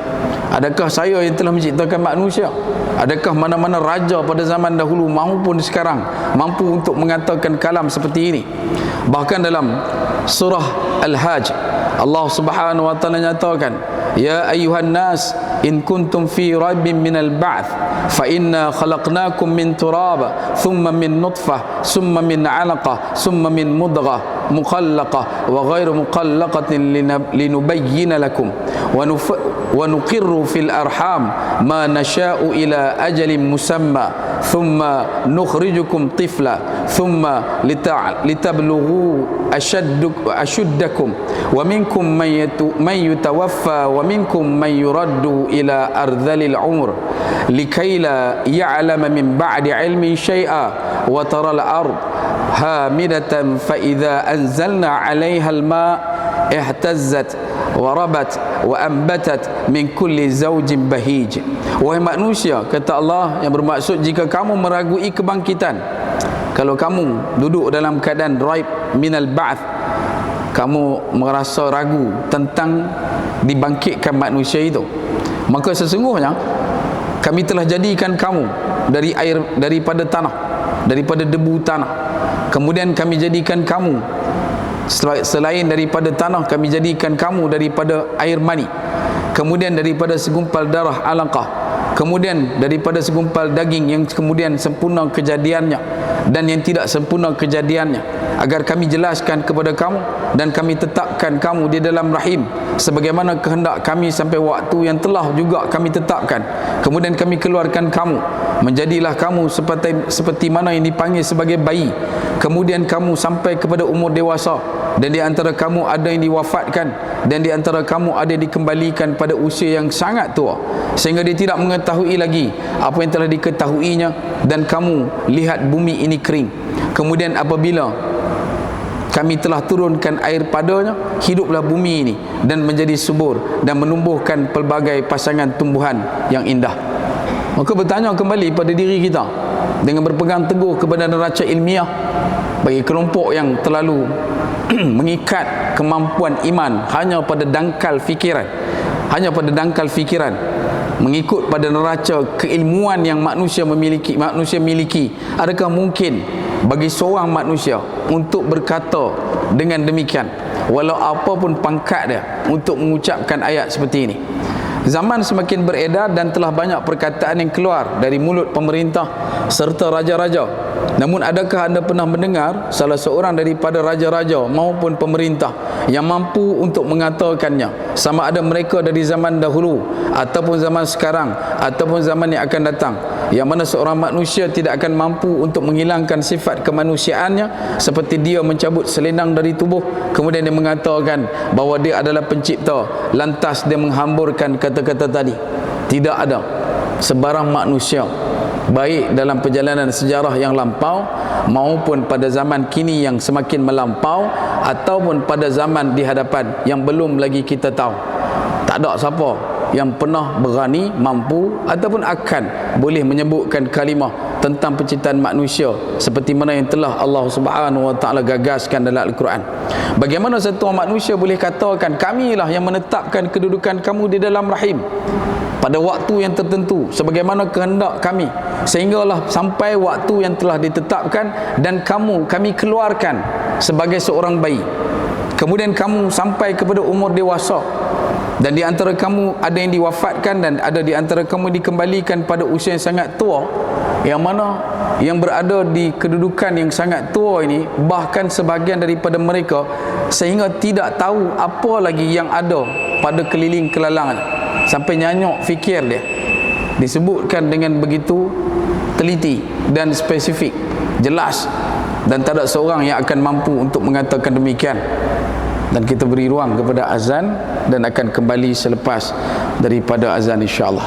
Adakah saya yang telah menciptakan manusia? Adakah mana-mana raja pada zaman dahulu maupun sekarang mampu untuk mengatakan kalam seperti ini? Bahkan dalam surah Al-Hajj Allah Subhanahu wa taala nyatakan, ya ayyuhan nas in kuntum fi raibin minal ba'th fa inna khalaqnakum min turab thumma min nutfah thumma min 'alaqah thumma min mudghah mukhallaqah wa ghairu mukhallaqatin linubayyana lakum wa nuqirru fil arham ma nasha'u ila ajalin musamma thumma nukhrijukum tifla thumma litablughu ashuddakum wa minkum man yutawaffa wa minkum man yuraddu ila ardhalil umur likay la ya'lama min ba'di ilmin shay'a wa tara al-ard hamidatan fa idza anzalna 'alayha al-ma' ihtazzat wa rabat wa ambatat min kulli zawjin bahij. Wahai manusia, kata Allah yang bermaksud, jika kamu meragui kebangkitan, kalau kamu duduk dalam keadaan raib minal ba'th, kamu merasa ragu tentang dibangkitkan manusia itu, maka sesungguhnya kami telah jadikan kamu dari air, daripada tanah, daripada debu tanah. Kemudian kami jadikan kamu selain daripada tanah, kami jadikan kamu daripada air mani. Kemudian daripada segumpal darah alaqah. Kemudian daripada segumpal daging yang kemudian sempurna kejadiannya dan yang tidak sempurna kejadiannya, agar kami jelaskan kepada kamu dan kami tetapkan kamu di dalam rahim sebagaimana kehendak kami sampai waktu yang telah juga kami tetapkan. Kemudian kami keluarkan kamu, menjadilah kamu seperti mana yang dipanggil sebagai bayi. Kemudian kamu sampai kepada umur dewasa, dan di antara kamu ada yang diwafatkan, dan di antara kamu ada yang dikembalikan pada usia yang sangat tua, sehingga dia tidak mengetahui lagi apa yang telah diketahuinya, dan kamu lihat bumi ini kering. Kemudian apabila kami telah turunkan air padanya, hiduplah bumi ini dan menjadi subur dan menumbuhkan pelbagai pasangan tumbuhan yang indah. Maka bertanya kembali pada diri kita dengan berpegang teguh kepada neraca ilmiah, bagi kelompok yang terlalu mengikat kemampuan iman hanya pada dangkal fikiran, mengikut pada neraca keilmuan yang manusia miliki, adakah mungkin bagi seorang manusia untuk berkata dengan demikian, walau apapun pangkat dia, untuk mengucapkan ayat seperti ini? Zaman semakin beredar dan telah banyak perkataan yang keluar dari mulut pemerintah serta raja-raja. Namun adakah anda pernah mendengar salah seorang daripada raja-raja maupun pemerintah yang mampu untuk mengatakannya, sama ada mereka dari zaman dahulu ataupun zaman sekarang ataupun zaman yang akan datang, yang mana seorang manusia tidak akan mampu untuk menghilangkan sifat kemanusiaannya, seperti dia mencabut selendang dari tubuh kemudian dia mengatakan bahawa dia adalah pencipta, lantas dia menghamburkan kata-kata tadi? Tidak ada sebarang manusia, baik dalam perjalanan sejarah yang lampau maupun pada zaman kini yang semakin melampau, ataupun pada zaman di hadapan yang belum lagi kita tahu, tak ada siapa yang pernah berani, mampu ataupun akan boleh menyebutkan kalimah tentang penciptaan manusia seperti mana yang telah Allah Subhanahu wa taala gagaskan dalam Al-Quran. Bagaimana satu manusia boleh katakan, kamilah yang menetapkan kedudukan kamu di dalam rahim pada waktu yang tertentu sebagaimana kehendak kami, sehinggalah sampai waktu yang telah ditetapkan dan kami keluarkan sebagai seorang bayi. Kemudian kamu sampai kepada umur dewasa, dan di antara kamu ada yang diwafatkan dan ada di antara kamu dikembalikan pada usia yang sangat tua, yang mana yang berada di kedudukan yang sangat tua ini, bahkan sebahagian daripada mereka sehingga tidak tahu apa lagi yang ada pada keliling kelalangan, sampai nyanyuk fikir dia. Disebutkan dengan begitu teliti dan spesifik, jelas, dan tak ada seorang yang akan mampu untuk mengatakan demikian. Dan kita beri ruang kepada azan dan akan kembali selepas daripada azan, insya-Allah.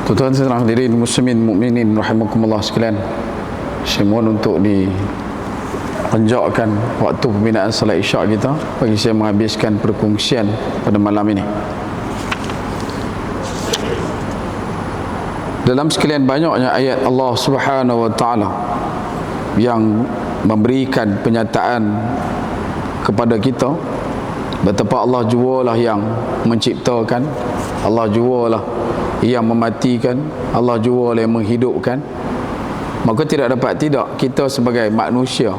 Tuan-tuan sedang hadirin muslimin mukminin rahimakumullah sekalian, saya mohon untuk dipenjakkan waktu pembinaan salat isyak kita bagi saya menghabiskan perkongsian pada malam ini. Dalam sekalian banyaknya ayat Allah Subhanahu wa taala yang memberikan penyataan kepada kita betapa Allah jualah yang menciptakan, Allah jualah yang mematikan, Allah jualah yang menghidupkan. Maka tidak dapat tidak kita sebagai manusia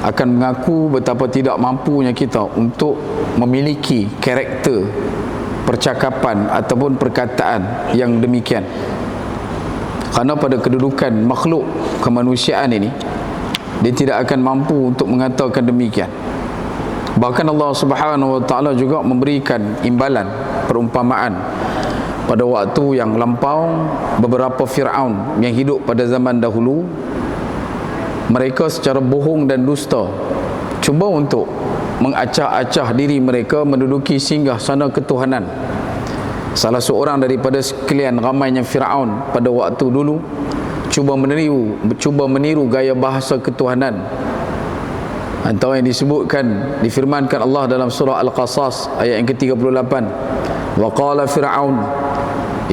akan mengaku betapa tidak mampunya kita untuk memiliki karakter percakapan ataupun perkataan yang demikian. Kerana pada kedudukan makhluk kemanusiaan ini, dia tidak akan mampu untuk mengatakan demikian. Bahkan Allah Subhanahu wa taala juga memberikan imbalan, perumpamaan pada waktu yang lampau. Beberapa Fir'aun yang hidup pada zaman dahulu, mereka secara bohong dan dusta cuba untuk mengacah-acah diri mereka menduduki singgah sana ketuhanan. Salah seorang daripada sekalian ramainya Fir'aun pada waktu dulu cuba meniru gaya bahasa ketuhanan. Antara yang disebutkan, difirmankan Allah dalam surah Al-Qasas ayat yang ke-38, Wa qala Fir'aun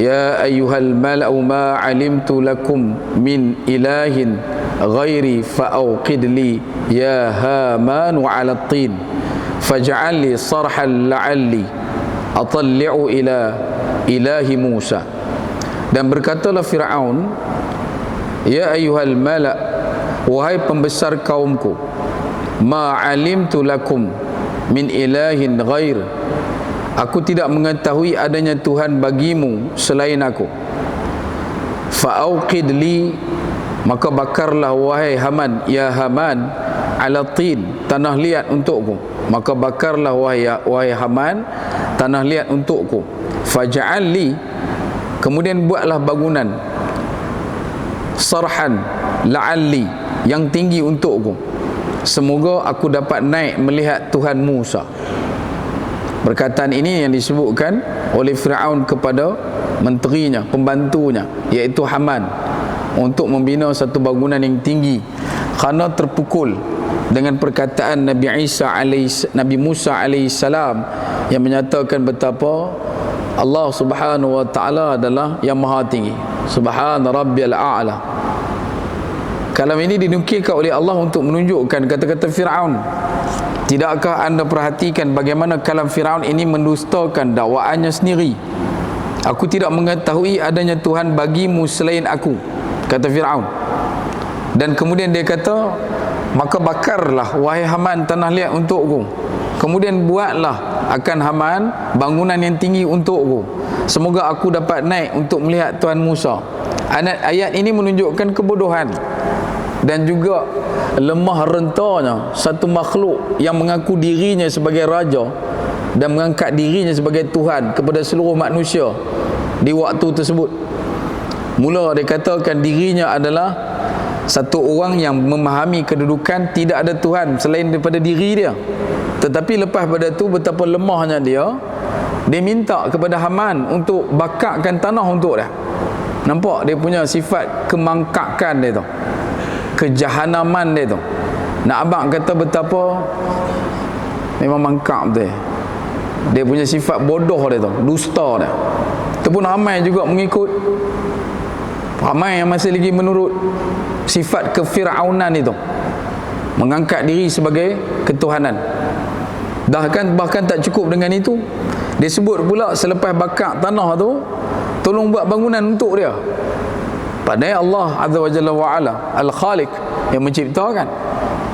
ya ayyuhal mala'u ma 'alimtu lakum min ilahin ghairi fa'auqid li ya Haman 'ala at-tin faj'al li sarhan la'alli atalli'u ila ilahi Musa. Dan berkatalah Fir'aun, ya ayyuhal mala', wahai pembesar kaumku, ma 'alimtu lakum min ilahin ghair, aku tidak mengetahui adanya Tuhan bagimu selain aku. Fa'auqid li, maka bakarlah wahai Haman, ya Haman, ala tin, tanah liat untukku. Maka bakarlah wahai Haman, tanah liat untukku. Faj'al li, kemudian buatlah bangunan, sarhan la'alli, yang tinggi untukku, semoga aku dapat naik melihat Tuhan Musa. Perkataan ini yang disebutkan oleh Fir'aun kepada menterinya, pembantunya, iaitu Haman, untuk membina satu bangunan yang tinggi, kerana terpukul dengan perkataan Nabi Musa alaihissalam yang menyatakan betapa Allah subhanahu wa ta'ala adalah yang maha tinggi. Subhana rabbiyal a'la. Kalam ini dinukilkan oleh Allah untuk menunjukkan kata-kata Fir'aun. Tidakkah anda perhatikan bagaimana kalam Fir'aun ini mendustakan dakwaannya sendiri? Aku tidak mengetahui adanya Tuhan bagimu selain aku, kata Fir'aun. Dan kemudian dia kata, maka bakarlah wahai Haman tanah liat untukku, kemudian buatlah akan Haman bangunan yang tinggi untukku, semoga aku dapat naik untuk melihat Tuhan Musa. Ayat ini menunjukkan kebodohan dan juga lemah rentanya satu makhluk yang mengaku dirinya sebagai raja dan mengangkat dirinya sebagai Tuhan kepada seluruh manusia di waktu tersebut. Mula dia katakan dirinya adalah satu orang yang memahami kedudukan tidak ada Tuhan selain daripada diri dia. Tetapi lepas pada tu betapa lemahnya dia minta kepada Haman untuk bakarkan tanah untuk dia. Nampak dia punya sifat kemangkakan dia tu, kejahanaman dia tu. Nak abang kata betapa memang mangkak betul. Dia punya sifat bodoh dia tu, dusta dia. Itu pun ramai juga mengikut, ramai yang masih lagi menurut sifat kefiraunan itu, mengangkat diri sebagai ketuhanan. Bahkan tak cukup dengan itu, dia sebut pula selepas bakar tanah tu, tolong buat bangunan untuk dia. Padahal Allah Azza wa Jalla wa Ala Al-Khaliq yang menciptakan,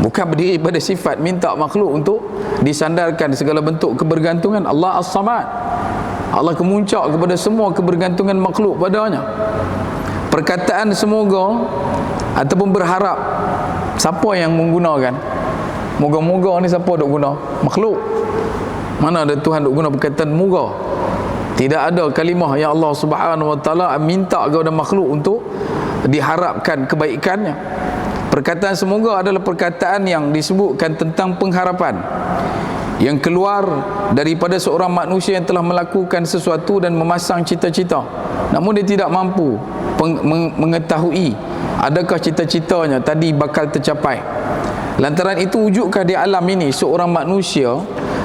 bukan berdiri pada sifat minta makhluk untuk disandarkan segala bentuk kebergantungan. Allah As-Samad, Allah kemuncak kepada semua kebergantungan makhluk padanya. Perkataan semoga ataupun berharap, siapa yang menggunakan? Moga-moga ni siapa duk guna? Makhluk. Mana ada Tuhan duk guna perkataan moga? Tidak ada kalimah yang Allah Subhanahu wa taala minta kepada makhluk untuk diharapkan kebaikannya. Perkataan semoga adalah perkataan yang disebutkan tentang pengharapan yang keluar daripada seorang manusia yang telah melakukan sesuatu dan memasang cita-cita, namun dia tidak mampu mengetahui adakah cita-citanya tadi bakal tercapai. Lantaran itu, wujudkah di alam ini seorang manusia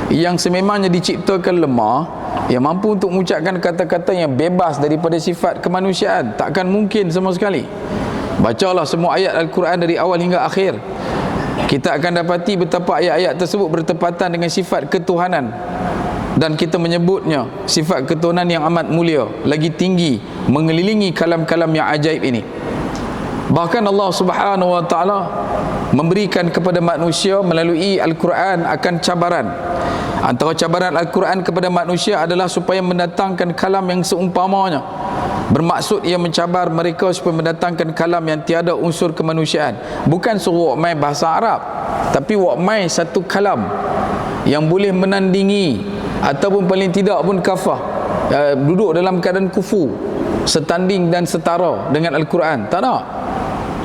yang sememangnya diciptakan lemah, yang mampu untuk mengucapkan kata-kata yang bebas daripada sifat kemanusiaan? Takkan mungkin sama sekali. Bacalah semua ayat Al-Quran dari awal hingga akhir, kita akan dapati betapa ayat-ayat tersebut bertepatan dengan sifat ketuhanan, dan kita menyebutnya sifat ketuhanan yang amat mulia, lagi tinggi, mengelilingi kalam-kalam yang ajaib ini. Bahkan Allah Subhanahu wa taala memberikan kepada manusia melalui Al-Quran akan cabaran. Antara cabaran Al-Quran kepada manusia adalah supaya mendatangkan kalam yang seumpamanya. Bermaksud ia mencabar mereka supaya mendatangkan kalam yang tiada unsur kemanusiaan. Bukan suruh main bahasa Arab, tapi main satu kalam yang boleh menandingi ataupun paling tidak pun kafah, duduk dalam keadaan kufu, setanding dan setara dengan Al-Quran. Tak ada.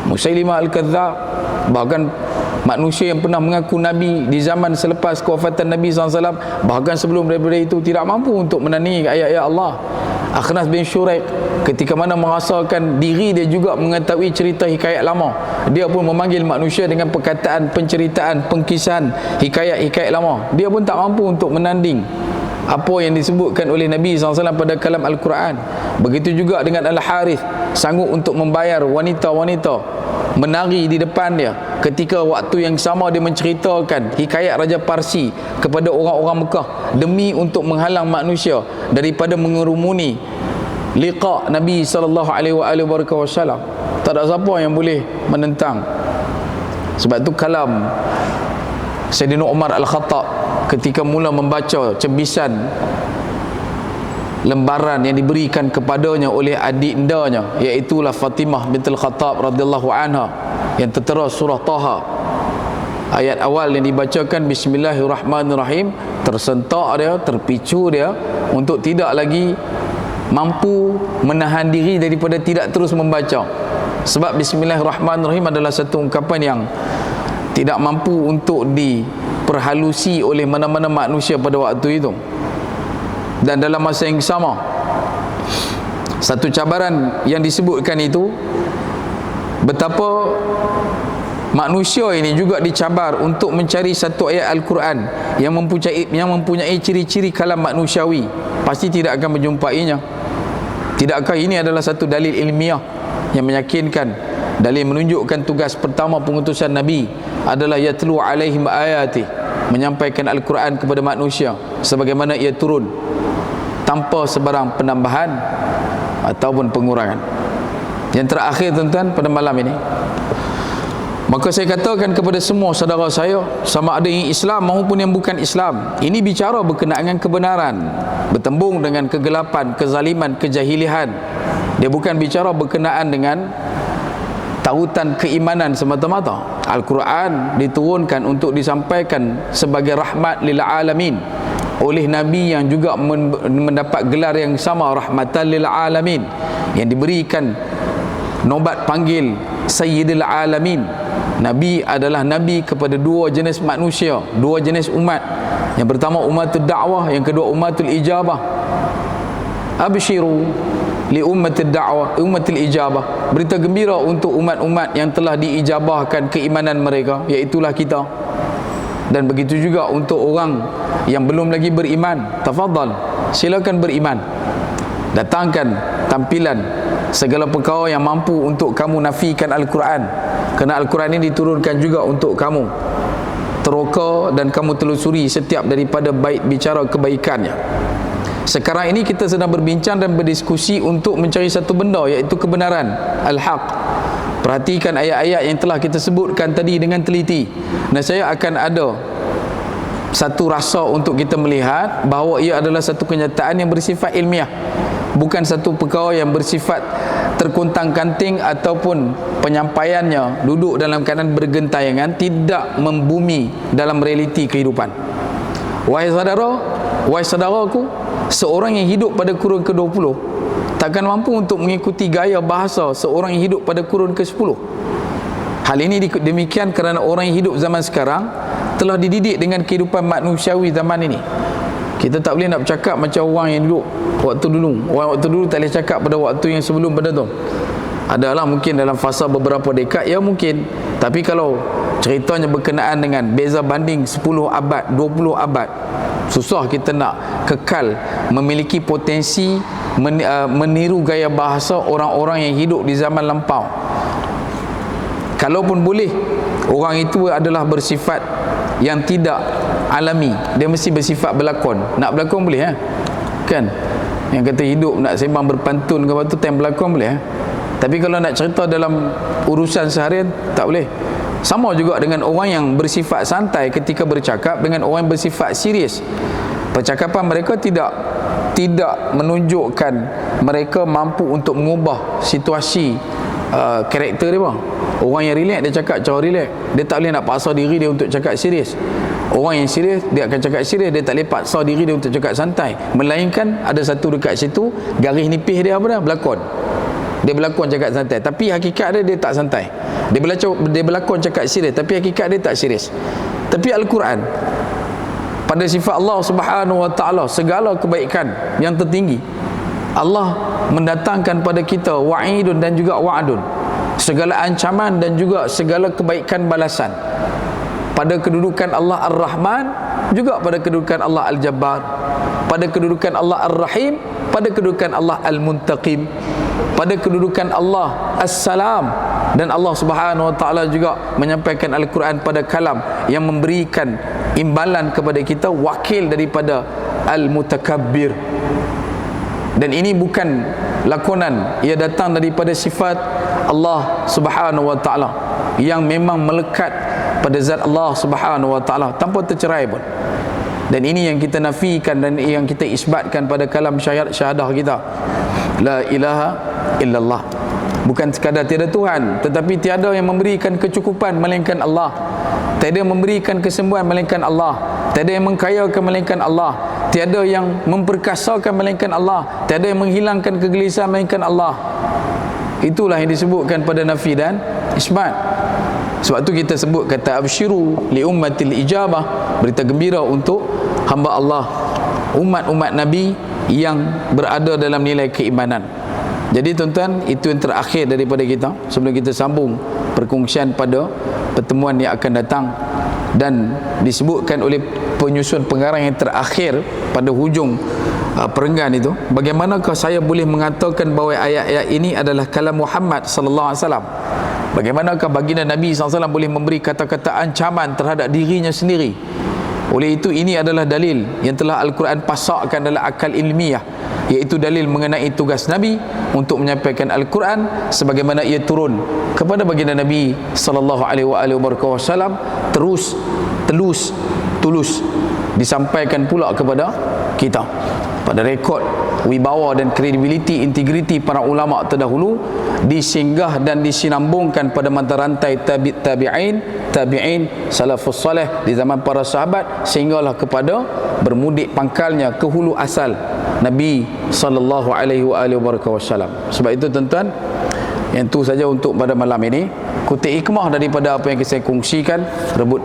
Musailimah Al-Kadzdzab, bahkan manusia yang pernah mengaku Nabi di zaman selepas kewafatan Nabi SAW, bahkan sebelum daripada itu, tidak mampu untuk menandingi ayat-ayat Allah. Akhnas bin Syuraik, ketika mana merasakan diri dia juga mengetahui cerita hikayat lama, dia pun memanggil manusia dengan perkataan penceritaan, pengkisahan hikayat-hikayat lama. Dia pun tak mampu untuk menanding apa yang disebutkan oleh Nabi SAW pada kalam Al-Quran. Begitu juga dengan Al-Harith, sanggup untuk membayar wanita-wanita menari di depan dia ketika waktu yang sama dia menceritakan hikayat Raja Parsi kepada orang-orang Mekah demi untuk menghalang manusia daripada mengerumuni liqa Nabi SAW. Tak ada siapa yang boleh menentang. Sebab tu kalam Sayyidina Umar Al-Khattab ketika mula membaca cebisan lembaran yang diberikan kepadanya oleh adikndanya, iaitulah Fatimah bintul Khattab radhiyallahu anha, yang tertera surah Taha. Ayat awal yang dibacakan Bismillahirrahmanirrahim, tersentak dia, terpicu dia untuk tidak lagi mampu menahan diri daripada tidak terus membaca. Sebab Bismillahirrahmanirrahim adalah satu ungkapan yang tidak mampu untuk diperhalusi oleh mana-mana manusia pada waktu itu. Dan dalam masa yang sama, satu cabaran yang disebutkan itu, betapa manusia ini juga dicabar untuk mencari satu ayat Al-Quran yang mempunyai ciri-ciri kalam manusiawi. Pasti tidak akan menjumpainya. Tidakkah ini adalah satu dalil ilmiah yang meyakinkan, dalil menunjukkan tugas pertama pengutusan Nabi adalah yatlu alaihim ayati, menyampaikan Al-Quran kepada manusia sebagaimana ia turun, tanpa sebarang penambahan ataupun pengurangan. Yang terakhir tuan-tuan, pada malam ini, maka saya katakan kepada semua saudara saya, sama ada yang Islam maupun yang bukan Islam, ini bicara berkenaan dengan kebenaran, bertembung dengan kegelapan, kezaliman, kejahilian. Dia bukan bicara berkenaan dengan tautan keimanan semata-mata. Al-Quran diturunkan untuk disampaikan sebagai rahmat lil alamin oleh Nabi yang juga mendapat gelar yang sama, rahmatan lil alamin, yang diberikan nobat panggil Sayyidil Alamin. Nabi adalah Nabi kepada dua jenis manusia, dua jenis umat. Yang pertama umatul da'wah, yang kedua umatul ijabah. Abshiru li ummatil da'wah, ummatil ijabah. Berita gembira untuk umat-umat yang telah diijabahkan keimanan mereka, iaitulah kita. Dan begitu juga untuk orang yang belum lagi beriman, tafadhal, silakan beriman. Datangkan tampilan segala perkara yang mampu untuk kamu nafikan Al-Quran, kerana Al-Quran ini diturunkan juga untuk kamu teroka dan kamu telusuri setiap daripada baik bicara kebaikannya. Sekarang ini kita sedang berbincang dan berdiskusi untuk mencari satu benda, iaitu kebenaran, al-haq. Perhatikan ayat-ayat yang telah kita sebutkan tadi dengan teliti, dan saya akan ada satu rasa untuk kita melihat bahawa ia adalah satu kenyataan yang bersifat ilmiah, bukan satu perkara yang bersifat terkuntang-kanting ataupun penyampaiannya duduk dalam keadaan bergentayangan, tidak membumi dalam realiti kehidupan. Wahai saudaraku, seorang yang hidup pada kurun ke-20 takkan mampu untuk mengikuti gaya bahasa seorang yang hidup pada kurun ke-10. Hal ini demikian kerana orang yang hidup zaman sekarang telah dididik dengan kehidupan manusiawi zaman ini. Kita tak boleh nak bercakap macam orang yang duduk waktu dulu. Orang waktu dulu tak boleh cakap pada waktu yang sebelum pada tu. Adalah mungkin dalam fasa beberapa dekad, ya mungkin. Tapi kalau ceritanya berkenaan dengan beza banding 10 abad, 20 abad, susah kita nak kekal memiliki potensi meniru gaya bahasa orang-orang yang hidup di zaman lampau. Kalaupun boleh, orang itu adalah bersifat yang tidak alami, dia mesti bersifat berlakon. Nak berlakon boleh kan? Yang kata hidup nak sembang berpantun ke apa tu, time berlakon boleh Tapi kalau nak cerita dalam urusan seharian, tak boleh. Sama juga dengan orang yang bersifat santai ketika bercakap dengan orang yang bersifat serius. Percakapan mereka tidak menunjukkan mereka mampu untuk mengubah situasi karakter dia bang. Orang yang relax dia cakap cara relax, dia tak boleh nak paksa diri dia untuk cakap serius. Orang yang serius dia akan cakap serius, dia tak boleh paksa diri dia untuk cakap santai. Melainkan ada satu dekat situ garis nipis dia apa dah berlakon. Dia berlakon cakap santai, tapi hakikat dia tak santai. Dia berlakon cakap serius, tapi hakikat dia tak serius. Tapi Al-Quran pada sifat Allah Subhanahu wa taala segala kebaikan yang tertinggi, Allah mendatangkan pada kita wa'idun dan juga wa'adun, segala ancaman dan juga segala kebaikan balasan. Pada kedudukan Allah Ar-Rahman, juga pada kedudukan Allah Al-Jabbar. pada kedudukan Allah Ar-Rahim, pada kedudukan Allah Al-Muntaqim, pada kedudukan Allah As-Salam. Dan Allah Subhanahu wa taala juga menyampaikan Al-Quran pada kalam yang memberikan imbalan kepada kita, wakil daripada Al-Mutakabbir. Dan ini bukan lakonan, ia datang daripada sifat Allah Subhanahu wa taala yang memang melekat pada zat Allah Subhanahu wa taala tanpa tercerai pun. Dan ini yang kita nafikan dan yang kita isbatkan pada kalam syahadah kita, la ilaha illallah. Bukan sekadar tiada Tuhan, tetapi tiada yang memberikan kecukupan melainkan Allah, tiada yang memberikan kesembuhan melainkan Allah, tiada yang mengkayakan melainkan Allah, tiada yang memperkasakan melainkan Allah, tiada yang menghilangkan kegelisahan melainkan Allah. Itulah yang disebutkan pada nafi dan isbat. Sebab tu kita sebut kata absyiru li ummatil ijabah, berita gembira untuk hamba Allah, umat-umat Nabi yang berada dalam nilai keimanan. Jadi tuan-tuan, itu yang terakhir daripada kita sebelum kita sambung perkongsian pada pertemuan yang akan datang. Dan disebutkan oleh penyusun pengarang yang terakhir pada hujung perenggan itu, bagaimanakah saya boleh mengatakan bahawa ayat-ayat ini adalah kalam Muhammad sallallahu alaihi wasallam? Bagaimanakah baginda Nabi SAW boleh memberi kata-kata ancaman terhadap dirinya sendiri? Oleh itu, ini adalah dalil yang telah Al-Quran pasakkan dalam akal ilmiah, iaitu dalil mengenai tugas Nabi untuk menyampaikan Al-Quran sebagaimana ia turun kepada baginda Nabi SAW, tulus disampaikan pula kepada kita pada rekod wibawa dan kredibiliti, integriti para ulama terdahulu, disinggah dan disinambungkan pada mata rantai tabi'in, salafus salih di zaman para sahabat, sehinggalah kepada bermudik pangkalnya ke hulu asal Nabi sallallahu alaihi wasallam. Sebab itu tuan-tuan, yang tu saja untuk pada malam ini. Kutip hikmah daripada apa yang saya kongsikan: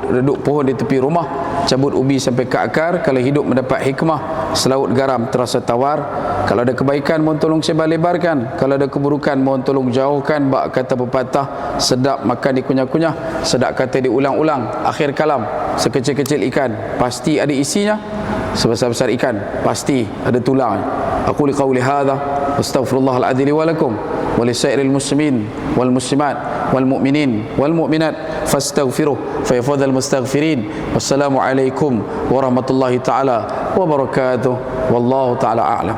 reduk pohon di tepi rumah, cabut ubi sampai ke akar. Kalau hidup mendapat hikmah, selaut garam terasa tawar. Kalau ada kebaikan, mohon tolong sebar-lebarkan. Kalau ada keburukan, mohon tolong jauhkan. Bak kata pepatah, sedap makan dikunyah-kunyah, sedap kata diulang-ulang. Akhir kalam, sekecil-kecil ikan pasti ada isinya, sebesar-besar ikan pasti ada tulang. Aku liqauli hadha astaghfirullahal adzim li wa lakum wa lisairil muslimin wal muslimat wal mu'minin wal mu'minat fastaghfiruh fa yafadhal mustaghfirin. Wassalamu alaikum warahmatullahi taala wabarakatuh. Wallahu taala a'lam.